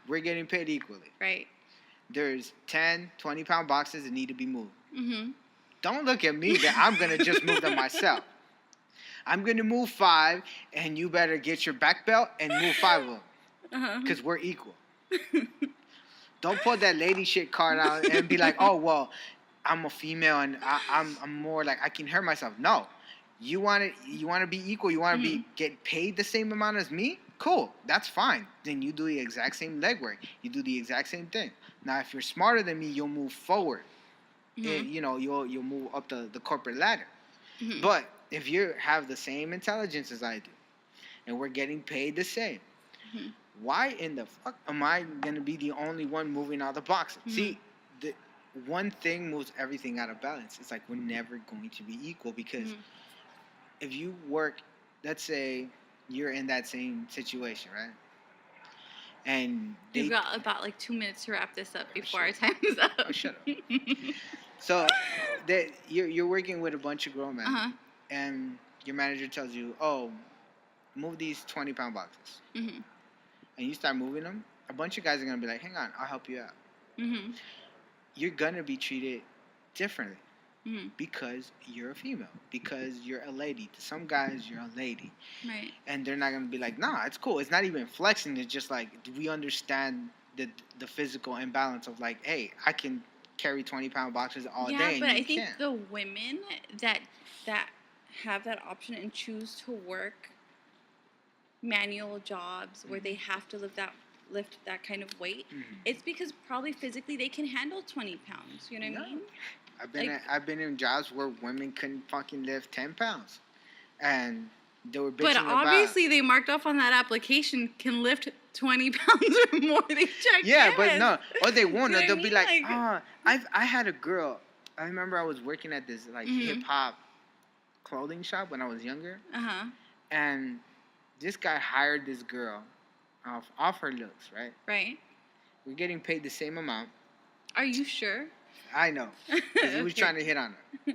We're getting paid equally. Right. There's 10, 20-pound boxes that need to be moved. Don't look at me that I'm going to just move them myself. I'm going to move 5, and you better get your back belt and move 5 of them. Because we're equal. Don't put that lady shit card out and be like, oh, well, I'm a female and I'm more like I can hurt myself. No. You want to be equal. You want to get paid the same amount as me? Cool. That's fine. Then you do the exact same legwork. You do the exact same thing. Now, if you're smarter than me, you'll move forward. And, you know, you'll move up the corporate ladder. But if you have the same intelligence as I do, and we're getting paid the same, why in the fuck am I going to be the only one moving all the boxes? See, the one thing moves everything out of balance. It's like we're never going to be equal because if you work, let's say you're in that same situation, right? And we've got about like 2 minutes to wrap this up before our time is up. Oh, shut up. So you're working with a bunch of grown men, and your manager tells you, oh, move these 20-pound boxes. And you start moving them, a bunch of guys are going to be like, hang on, I'll help you out. You're going to be treated differently because you're a female, because you're a lady. To some guys, you're a lady. Right. And they're not going to be like, nah, it's cool. It's not even flexing. It's just like, do we understand the physical imbalance of like, hey, I can carry 20-pound boxes all day. Yeah, and but you I think can't. the women that have that option and choose to work manual jobs where they have to lift that kind of weight, it's because probably physically they can handle 20 pounds. You know what I mean? I've been in jobs where women couldn't fucking lift 10 pounds, and they were bitching But about. obviously they marked off on that application can lift 20 pounds or more. They check. Yeah, yes. but no, or they won't. You know Or they'll what be I mean? like, I had a girl. I remember I was working at this like hip hop clothing shop when I was younger, and this guy hired this girl off her looks, right? Right. We're getting paid the same amount. Are you sure? I know, because he was trying to hit on her.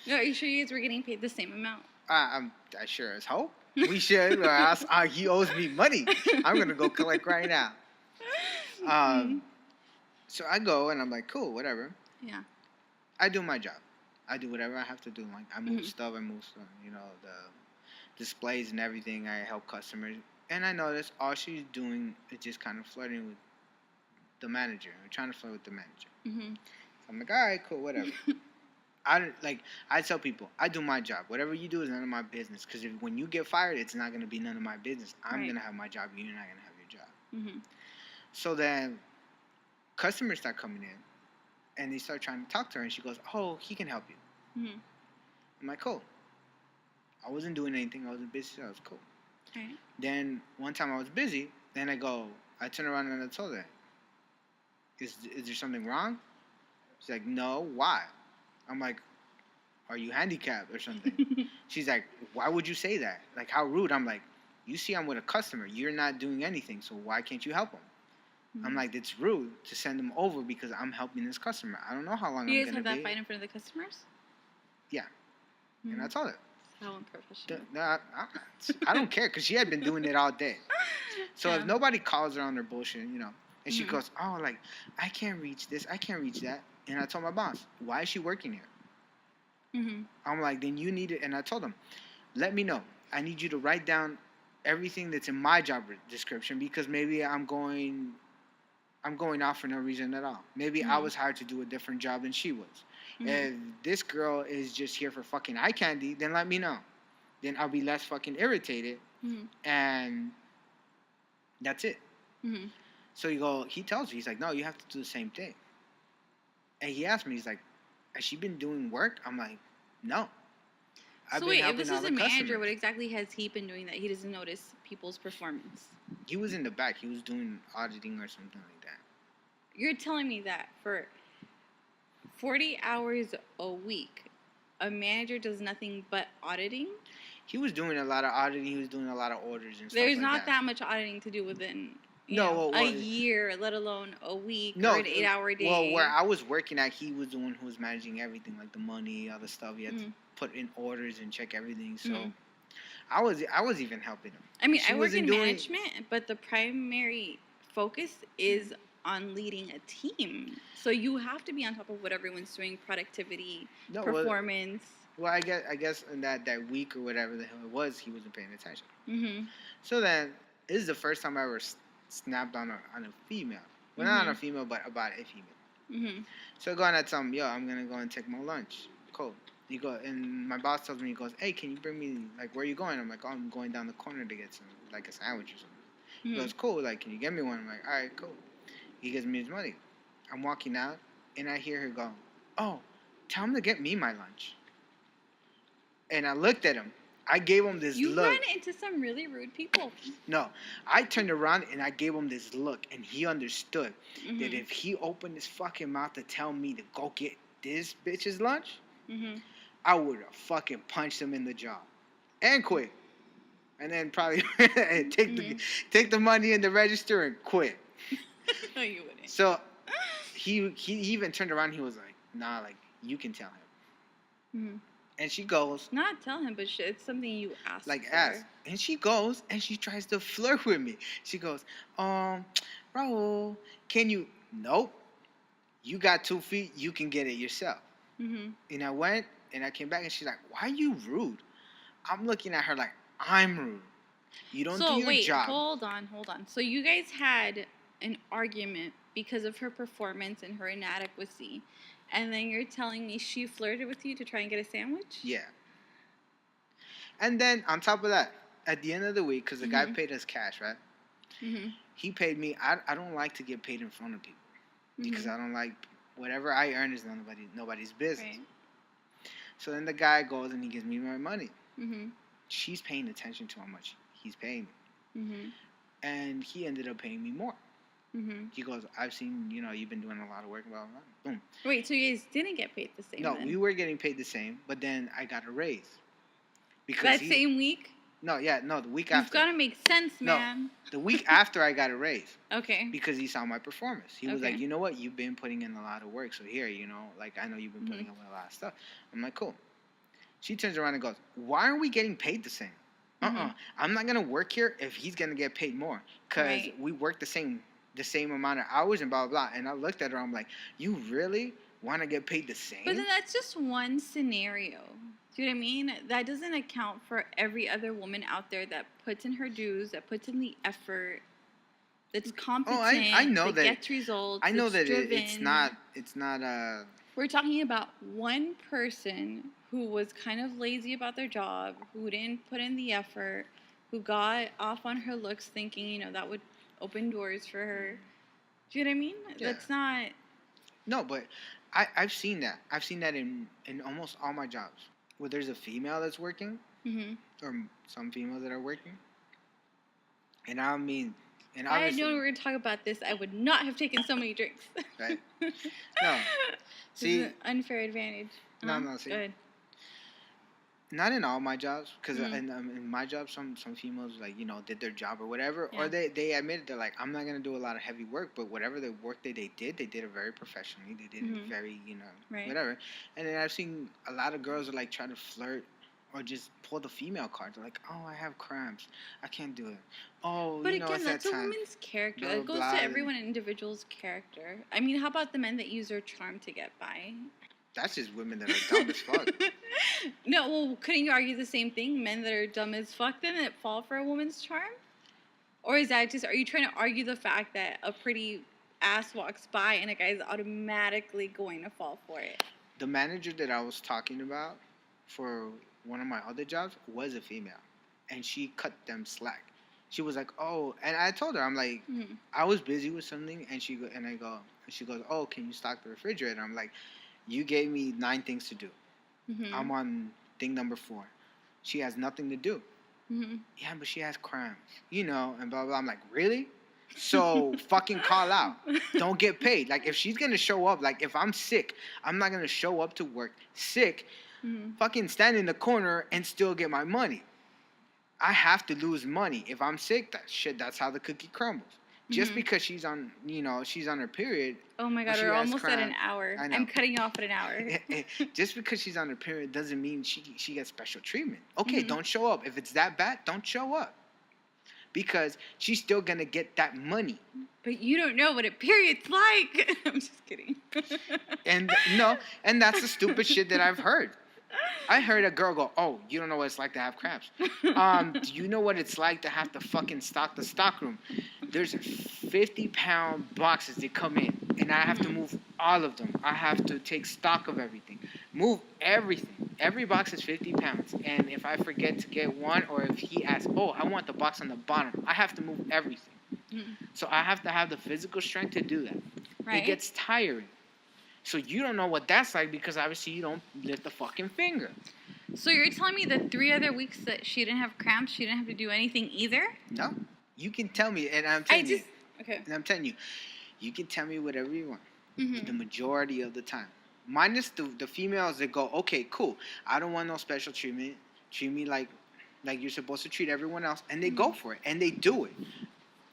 No, are you sure you guys were getting paid the same amount? I sure as hope we should. Or else, he owes me money. I'm gonna go collect right now. So I go and I'm like, cool, whatever. Yeah. I do my job. I do whatever I have to do. Like I move stuff. I move, you know, the displays and everything. I help customers. And I noticed all she's doing is just kind of flirting with the manager. I'm trying to flirt with the manager. So I'm like, all right, cool, whatever. I tell people, I do my job. Whatever you do is none of my business. Because when you get fired, it's not going to be none of my business. I'm going to have my job. You're not going to have your job. So then customers start coming in, and they start trying to talk to her, and she goes, oh, he can help you. I'm like, cool. I wasn't doing anything. I wasn't busy. So I was cool. Right. Then one time I was busy. Then I turn around and I told her, is there something wrong? She's like, no, why? I'm like, are you handicapped or something? She's like, why would you say that? Like, how rude. I'm like, you see I'm with a customer. You're not doing anything, so why can't you help him? I'm like, it's rude to send him over because I'm helping this customer. I don't know how long I'm going to be. You guys have that fight in front of the customers? Yeah. And I told her. How unprofessional. I don't care because she had been doing it all day. So if nobody calls her on their bullshit, you know, and she goes, oh, like, I can't reach this, I can't reach that. And I told my boss, why is she working here? I'm like, then you need it. And I told him, let me know. I need you to write down everything that's in my job description because maybe I'm going off for no reason at all. Maybe I was hired to do a different job than she was. If this girl is just here for fucking eye candy, then let me know. Then I'll be less fucking irritated. And that's it. So he tells me, he's like, no, you have to do the same thing. And he asked me, he's like, has she been doing work? I'm like, no. So wait, if this is a manager, what exactly has he been doing that he doesn't notice people's performance? He was in the back. He was doing auditing or something like that. You're telling me that for 40 hours a week, a manager does nothing but auditing? He was doing a lot of auditing. He was doing a lot of orders and stuff There's like not that much auditing to do within a year, let alone a week or an 8-hour day. Well, where I was working at, he was the one who was managing everything, like the money, all the stuff. He had to put in orders and check everything. So I was even helping him. I mean, I work in management, but the primary focus is on leading a team. So you have to be on top of what everyone's doing, productivity, performance. Well, I guess in that week or whatever the hell it was, he wasn't paying attention. So then, this is the first time I ever snapped on a female. Well, not on a female, but about a female. So I go and I tell him, yo, I'm going to go and take my lunch. Cool. And my boss tells me, he goes, hey, can you bring me, like, where are you going? I'm like, oh, I'm going down the corner to get some, like, a sandwich or something. He goes, cool, like, can you get me one? I'm like, all right, cool. He gives me his money. I'm walking out, and I hear her go, oh, tell him to get me my lunch. And I looked at him. I gave him this look. You ran into some really rude people. No. I turned around, and I gave him this look, and he understood that if he opened his fucking mouth to tell me to go get this bitch's lunch, I would have fucking punched him in the jaw and quit. And then probably take the money in the register and quit. No, you wouldn't. So he even turned around. He was like, nah, like, you can tell him. And she goes. Not tell him, but it's something you ask. Like, ask. And she goes and she tries to flirt with me. She goes, Raul, can you? Nope. You got 2 feet. You can get it yourself. And I went and I came back and she's like, why are you rude? I'm looking at her like, I'm rude. You don't do your job. Hold on. So you guys had an argument because of her performance and her inadequacy, and then you're telling me she flirted with you to try and get a sandwich? Yeah. And then on top of that, at the end of the week, because the guy paid us cash, right? Mm-hmm. He paid me. I don't like to get paid in front of people because I don't like whatever I earn is nobody's business. Right. So then the guy goes and he gives me my money. Mm-hmm. She's paying attention to how much he's paying me. Mm-hmm. And he ended up paying me more. Mm-hmm. He goes, I've seen, you've been doing a lot of work, blah, blah, blah. Boom. Wait, so you guys didn't get paid the same? No, then? we were getting paid the same, but then I got a raise. Because same week? No, the week You've after. got to make sense, man. No, the week after I got a raise. Okay. Because he saw my performance. He was Okay. like, you know what? You've been putting in a lot of work. So here, I know you've been putting in a lot of stuff. I'm like, cool. She turns around and goes, why aren't we getting paid the same? I'm not going to work here if he's going to get paid more. Because we work the same amount of hours and blah, blah, blah. And I looked at her. I'm like, you really want to get paid the same? But then that's just one scenario. Do you know what I mean? That doesn't account for every other woman out there that puts in her dues, that puts in the effort, that's competent, I know that gets results. I know that driven. it's not. We're talking about one person who was kind of lazy about their job, who didn't put in the effort, who got off on her looks thinking, that would open doors for her. Do you know what I mean? Yeah. That's not... No, but I've seen that. I've seen that in almost all my jobs. Where there's a female that's working, or some females that are working. And I mean... And I had known we were going to talk about this, I would not have taken so many drinks. Right? No. See... This is an unfair advantage. No, see... Go ahead. Not in all my jobs, because in my job, some females did their job or whatever, or they admitted they're like, I'm not gonna do a lot of heavy work, but whatever the work they did it very professionally. They did it very whatever. And then I've seen a lot of girls are like try to flirt or just pull the female card. They're like, oh, I have cramps, I can't do it. Oh, but again, it's that's a woman's character. Blah, That goes blah, to everyone individual's character. I mean, how about the men that use their charm to get by? That's just women that are dumb as fuck. No, well, couldn't you argue the same thing? Men that are dumb as fuck then that fall for a woman's charm? Or is that are you trying to argue the fact that a pretty ass walks by and a guy's automatically going to fall for it? The manager that I was talking about for one of my other jobs was a female. And she cut them slack. She was like, oh, and I told her, I'm like, I was busy with something, and she goes, oh, can you stock the refrigerator? I'm like, you gave me 9 things to do. I'm on thing number 4. She has nothing to do. Yeah, but she has cramps, and blah, blah. I'm like, really? So fucking call out. Don't get paid. Like, if she's going to show up, like, if I'm sick, I'm not going to show up to work sick, fucking stand in the corner and still get my money. I have to lose money. If I'm sick, that's how the cookie crumbles. Just because she's on her period. Oh my God, we're almost at an hour. I'm cutting you off at an hour. Just because she's on her period doesn't mean she gets special treatment. Okay, don't show up. If it's that bad, don't show up. Because she's still going to get that money. But you don't know what a period's like. I'm just kidding. And that's the stupid shit that I've heard. I heard a girl go, oh, you don't know what it's like to have cramps. Do you know what it's like to have to fucking stock the stockroom? There's 50-pound boxes that come in, and I have to move all of them. I have to take stock of everything. Move everything. Every box is 50 pounds. And if I forget to get one, or if he asks, oh, I want the box on the bottom, I have to move everything. So I have to have the physical strength to do that. Right. It gets tiring. So you don't know what that's like because obviously you don't lift a fucking finger. So you're telling me the 3 other weeks that she didn't have cramps, she didn't have to do anything either? No. You can tell me, and I'm telling you. Okay. And I'm telling you, you can tell me whatever you want. The majority of the time. Minus the females that go, okay, cool. I don't want no special treatment. Treat me like you're supposed to treat everyone else. And they go for it. And they do it.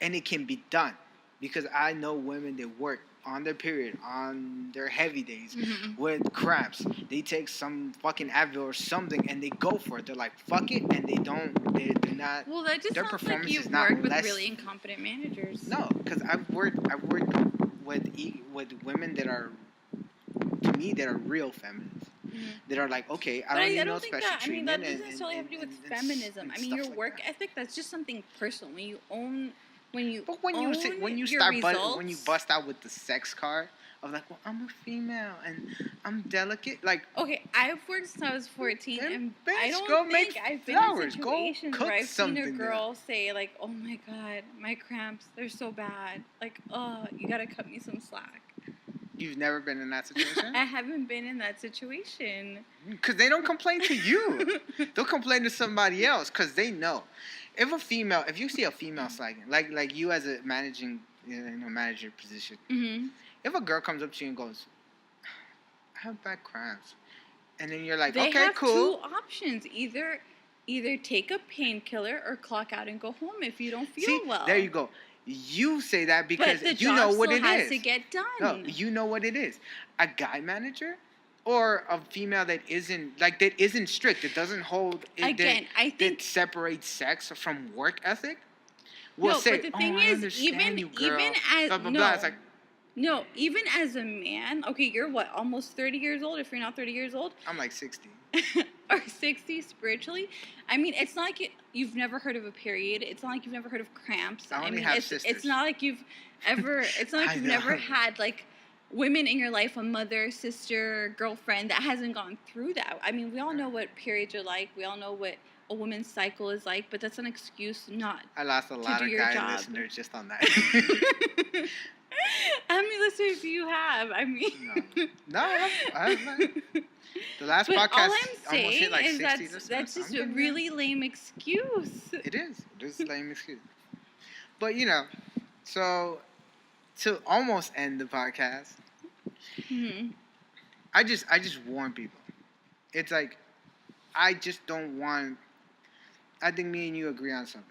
And it can be done. Because I know women that work on their period, on their heavy days, with cramps. They take some fucking Advil or something, and they go for it. They're like, fuck it, and they're not. Well, that just their sounds performance like you is not work with less, really incompetent managers. No, because I've worked with women that are, to me, that are real feminists. That are like, okay, I don't need no special treatment. That doesn't necessarily have to do with feminism. I mean, your work ethic, that's just something personal. When you own when you But when you when you bust out with the sex card of like, well, I'm a female and I'm delicate, like. Okay, I've worked since I was 14, and I Go don't make think I've been flowers. in Go situations cook where I've seen a something girl say like, "Oh my God, my cramps, they're so bad. Like, oh, you gotta cut me some slack." You've never been in that situation? I haven't been in that situation. Because they don't complain to you. They'll complain to somebody else because they know. If you see a female slacking, like you as a manager position, Mm-hmm. if a girl comes up to you and goes, I have bad cramps, and then you're like, They okay, have cool. two options: either take a painkiller or clock out and go home if you don't feel See, well. there you go. You say that because but the you know job what still it has is. to get done. No, you know what it is. A guy manager or a female that isn't strict, that doesn't hold Again, I think that separates sex from work ethic. Will no, say, but the thing is, understand you, girl. even as Blah, blah, no, blah. It's like, no, even as a man, okay, you're what, almost 30 years old? If you're not 30 years old, I'm like 60. or 60 spiritually. I mean, it's not like you've never heard of a period. It's not like you've never heard of cramps. I only mean, have it's sisters. not like you've ever. It's not like I you've know. never had like women in your life, a mother, sister, girlfriend that hasn't gone through that. I mean, we all know what periods are like. We all know what a woman's cycle is like, but that's an excuse not. I lost a lot do of your guy job. listeners just on that. How many listeners do you have? I mean, no, I the last but podcast all I'm almost saying hit like is 60 listeners. that's just I'm a getting really lame excuse. It is a lame excuse. But so to almost end the podcast, Mm-hmm. I just warn people. It's like I just don't want. I think me and you agree on something.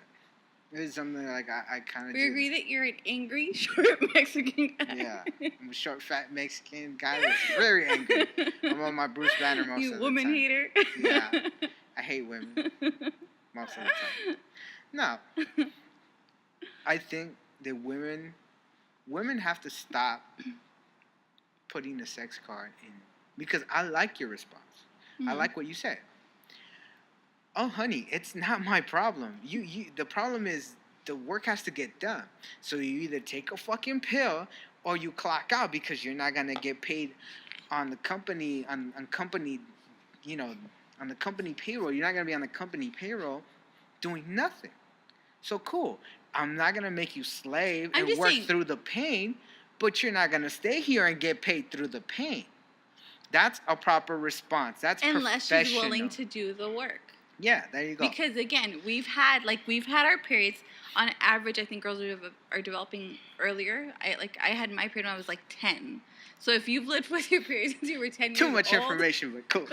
This is something like I kind of. We agree that you're an angry, short Mexican guy. Yeah, I'm a short, fat Mexican guy that's very angry. I'm on my Bruce Banner most You of the woman time. hater. Yeah, I hate women most of the time. No, I think that women have to stop putting the sex card in, because I like your response. I Mhm. like what you said. Oh, honey, it's not my problem. You the problem is the work has to get done. So you either take a fucking pill or you clock out, because you're not gonna get paid on the company on company, on the company payroll. You're not gonna be on the company payroll doing nothing. So cool. I'm not gonna make you slave I'm and just work saying- through the pain, but you're not gonna stay here and get paid through the pain. That's a proper response. That's Unless professional. she's willing to do the work. Yeah, there you go. Because again, we've had our periods. On average, I think girls are developing earlier. I had my period when I was like 10. So if you've lived with your period since you were 10 years Too old, much information, but cool.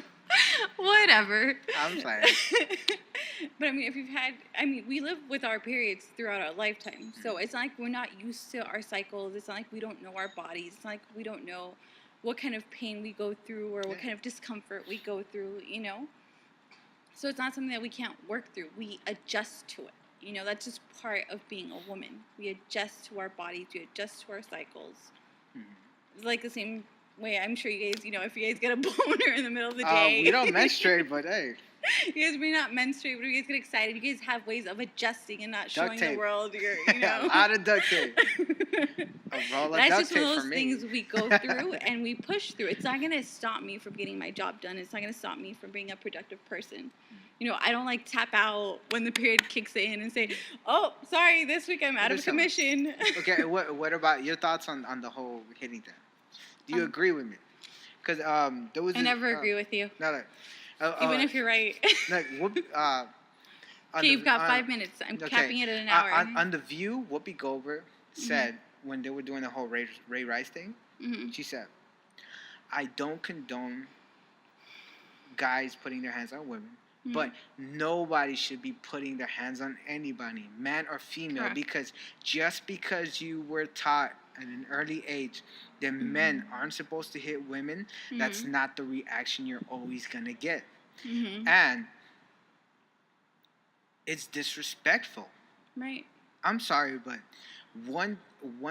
whatever. I'm sorry. But I mean, we live with our periods throughout our lifetime. So it's not like we're not used to our cycles. It's not like we don't know our bodies. It's not like we don't know what kind of pain we go through or what kind of discomfort we go through, So it's not something that we can't work through. We adjust to it. That's just part of being a woman. We adjust to our bodies. We adjust to our cycles. It's like the same way, I'm sure you guys, if you guys get a boner in the middle of the day. We don't menstruate, but hey. You guys may not menstruate, but you guys get excited. You guys have ways of adjusting and not Duct showing tape. the world your, A lot of duct tape. A roll of That's duct just tape one of for those me. things we go through and we push through. It's not going to stop me from getting my job done. It's not going to stop me from being a productive person. I don't tap out when the period kicks in and say, oh, sorry, this week I'm out of commission. Okay, what about your thoughts on the whole hitting thing? Do you agree with me? Because there was. I never agree with you. No, even if you're right. Okay, You've got 5 minutes. I'm capping it at an hour. On The View, Whoopi Goldberg said, when they were doing the whole Ray Rice thing, she said, I don't condone guys putting their hands on women, but nobody should be putting their hands on anybody, man or female, Correct. because just because you were taught at an early age that men aren't supposed to hit women, that's not the reaction you're always going to get. And it's disrespectful. Right. I'm sorry, but one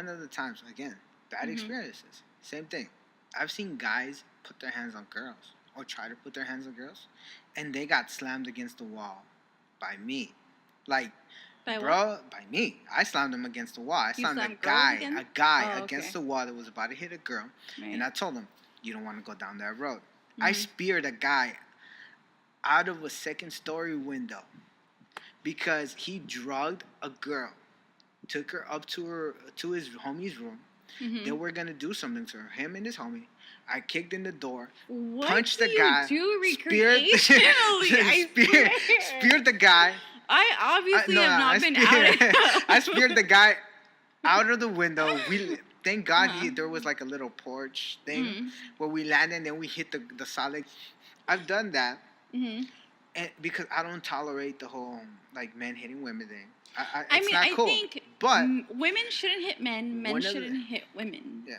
of the times, again, bad experiences, same thing. I've seen guys put their hands on girls or try to put their hands on girls, and they got slammed against the wall by me. Like, By what? Bro, by me. I slammed him against the wall. I You slammed slammed a guy Oh, against okay. the wall that was about to hit a girl. Right. And I told him, you don't want to go down that road. Mm-hmm. I speared a guy out of a second-story window because he drugged a girl, took her up to his homie's room. Mm-hmm. They were gonna do something to her, him and his homie. I kicked in the door, What punched do the guy, you do speared recreationally? speared the guy. I obviously have not been out. I speared the guy out of the window. Thank God Uh-huh. there was like a little porch thing Mm-hmm. where we landed and then we hit the solid. I've done that. Mm-hmm. And because I don't tolerate the whole like men hitting women thing. I It's not cool. think but women shouldn't hit men. Men one of the- shouldn't hit women. yeah,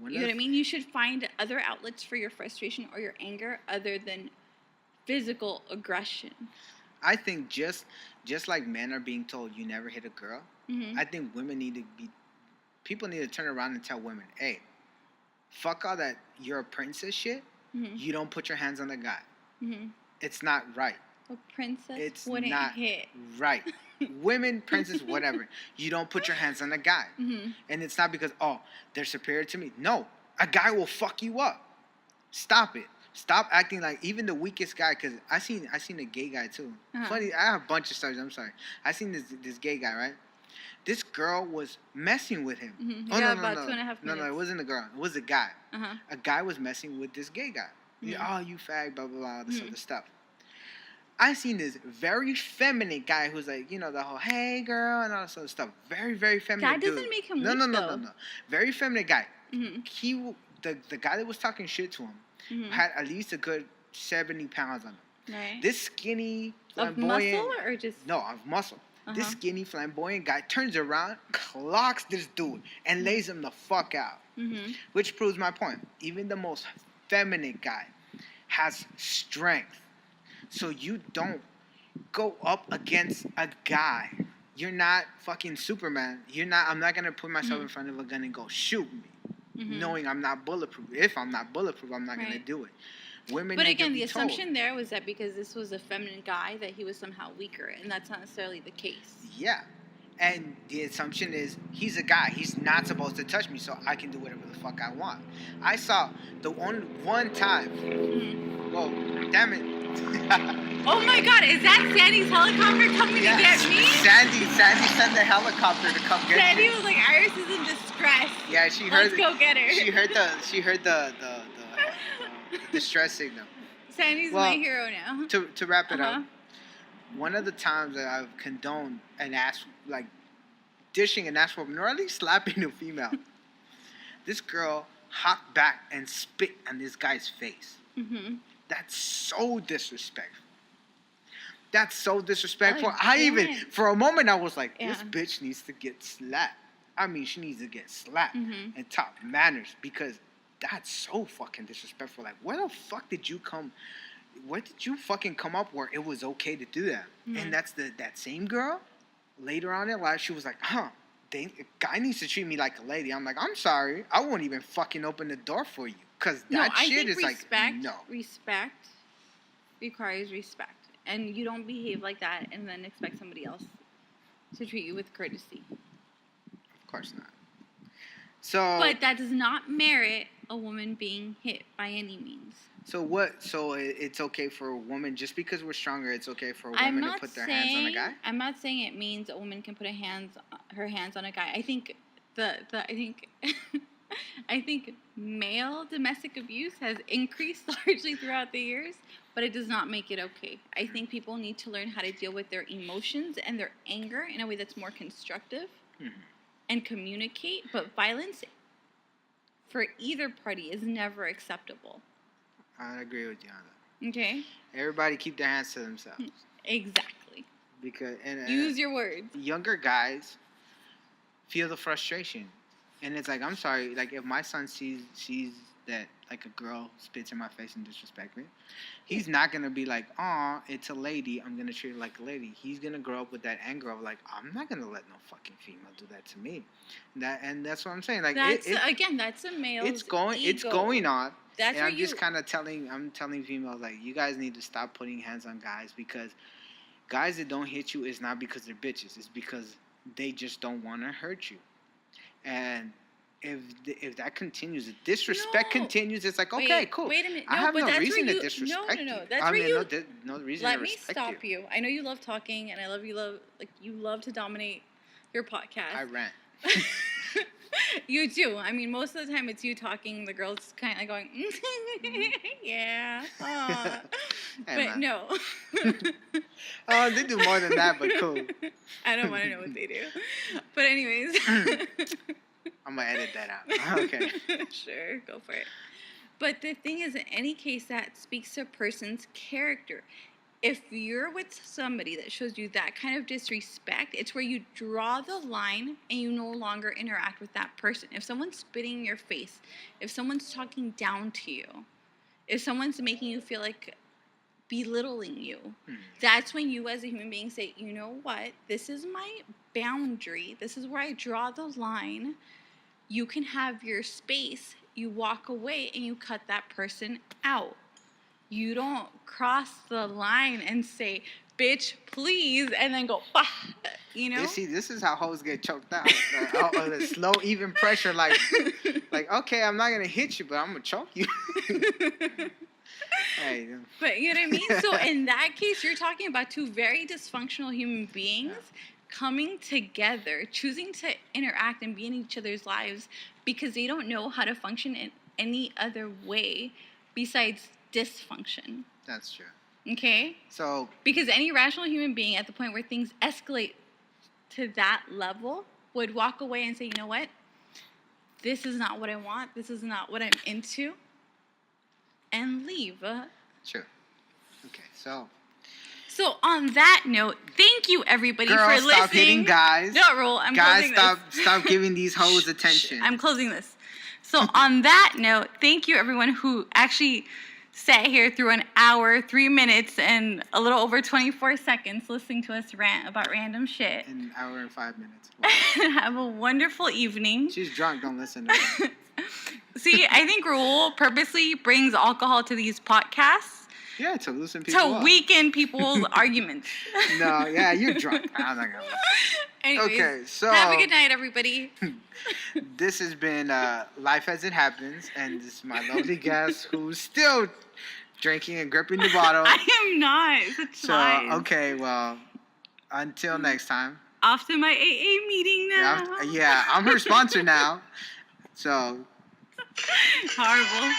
You know what I mean? You should find other outlets for your frustration or your anger other than physical aggression. I think just like men are being told you never hit a girl, Mm-hmm. I think women need to be. People need to turn around and tell women, hey, fuck all that you're a princess shit. Mm-hmm. You don't put your hands on a guy. Mm-hmm. It's not right. A princess It's wouldn't not hit. right. Women, princess, whatever. You don't put your hands on a guy. Mm-hmm. And it's not because, oh, they're superior to me. No, a guy will fuck you up. Stop it. Stop acting like even the weakest guy. Because I seen a gay guy too. Uh-huh. Funny, I have a bunch of stories. I'm sorry. I seen this gay guy, right? This girl was messing with him. Mm-hmm. Oh, Yeah, no, about no. 2.5 No, minutes. it wasn't a girl. It was a guy. Uh-huh. A guy was messing with this gay guy. Yeah, oh, you fag, blah, blah, blah, all this Mhm. other stuff. I seen this very feminine guy who's like, you know, the whole, hey, girl, and all this other stuff. Very, very feminine That dude. doesn't make him No, weak, no, no, though. no. Very feminine guy. Mm-hmm. The guy that was talking shit to him Mm-hmm. had at least a good 70 pounds on him. Right. This skinny, Of flamboyant... muscle or just... No, of muscle. This Uh-huh. skinny, flamboyant guy turns around, clocks this dude, and lays him the fuck out. Mm-hmm. Which proves my point. Even the most feminine guy has strength. So you don't go up against a guy. You're not fucking Superman. I'm not going to put myself Mhm. in front of a gun and go shoot me. Mm-hmm. Knowing I'm not bulletproof. If I'm not bulletproof, I'm not going to Right. do it. Women But need again, to the be told. assumption there was that because this was a feminine guy, that he was somehow weaker, and that's not necessarily the case. Yeah. And the assumption is he's a guy. He's not supposed to touch me, so I can do whatever the fuck I want. I saw the only one time. Mm-hmm. Whoa, damn it. Oh my God! Is that Sandy's helicopter coming to get me? Sandy sent the helicopter to come get Sandy you. was like, "Iris is in distress. Yeah, she heard. Let's go get her." She heard the distress signal. Sandy's Well, my hero now. To wrap it Uh-huh. up, one of the times that I've condoned an ass, like dishing an ass whooping, or at least slapping a female, this girl hopped back and spit on this guy's face. Mm-hmm. That's so disrespectful. That's so disrespectful. Again. For a moment, I was like, this Yeah. bitch needs to get slapped. I mean, she needs to get slapped Mhm. and top manners because that's so fucking disrespectful. Like, where the fuck did you come? Where did you fucking come up where it was okay to do that? Mhm. And that's that same girl. Later on in life, she was like, a guy needs to treat me like a lady. I'm like, I'm sorry. I won't even fucking open the door for you. Because that I shit think is respect, like, no. Respect requires respect. And you don't behave like that and then expect somebody else to treat you with courtesy. Of course not. So, But that does not merit a woman being hit by any means. So it's okay for a woman, just because we're stronger, it's okay for a woman to put their hands on a guy? I'm not saying it means a woman can put her hands on a guy. I think I think male domestic abuse has increased largely throughout the years, but it does not make it okay. I think people need to learn how to deal with their emotions and their anger in a way that's more constructive and communicate. But violence for either party is never acceptable. I agree with you on that. Okay? Everybody keep their hands to themselves. Exactly. Because Use your words. younger guys feel the frustration. And it's like, I'm sorry, like if my son sees that like a girl spits in my face and disrespect me, he's not gonna be like, "Aw, it's a lady, I'm gonna treat her like a lady." He's gonna grow up with that anger of like, I'm not gonna let no fucking female do that to me. That's what I'm saying. Like That's a male. it's going on. That's and where I'm just kind of telling females like, you guys need to stop putting hands on guys because guys that don't hit you is not because they're bitches. It's because they just don't want to hurt you. And if that continues, if disrespect continues, it's like, okay, cool. Wait a minute. I have no reason to No. disrespect you. That's where you. No reason Let to me respect stop you. I know you love talking, and I love you love to dominate your podcast. I rant. You do. I mean, most of the time it's you talking. The girls kind of going, yeah. Hey, but man. no. Oh, they do more than that, but cool. I don't want to know what they do. But anyways. I'm going to edit that out. Okay. Sure, go for it. But the thing is, in any case, that speaks to a person's character. If you're with somebody that shows you that kind of disrespect, it's where you draw the line and you no longer interact with that person. If someone's spitting in your face, if someone's talking down to you, if someone's making you feel like belittling you, that's when you as a human being say, you know what, this is my boundary. This is where I draw the line. You can have your space. You walk away and you cut that person out. You don't cross the line and say, bitch, please, and then go, bah, you know? You see, this is how hoes get choked out. The slow, even pressure, like, okay, I'm not going to hit you, but I'm going to choke you. Hey. But you know what I mean? So in that case, you're talking about two very dysfunctional human beings coming together, choosing to interact and be in each other's lives because they don't know how to function in any other way besides dysfunction. That's true. Okay? So, because any rational human being at the point where things escalate to that level would walk away and say, you know what? This is not what I want. This is not what I'm into. And leave. True. Okay, so on that note, thank you everybody for listening. Girls, stop hitting guys. No, Roll, I'm closing guys, this. stop giving these hoes attention. I'm closing this. So on that note, thank you everyone who actually sat here through an hour, 3 minutes, and a little over 24 seconds listening to us rant about random shit. An hour and 5 minutes. Wow. Have a wonderful evening. She's drunk, don't listen to her. See, I think Raul purposely brings alcohol to these podcasts. Yeah, to loosen people up. To weaken people's arguments. No, yeah, you're drunk. I'm not gonna listen. Anyways, okay, so have a good night, everybody. This has been Life as It Happens, and this is my lovely guest who's still drinking and gripping the bottle. I am not. Such lies. Okay, well, until next time. Off to my AA meeting now. Yeah, I'm her sponsor now. So. Horrible.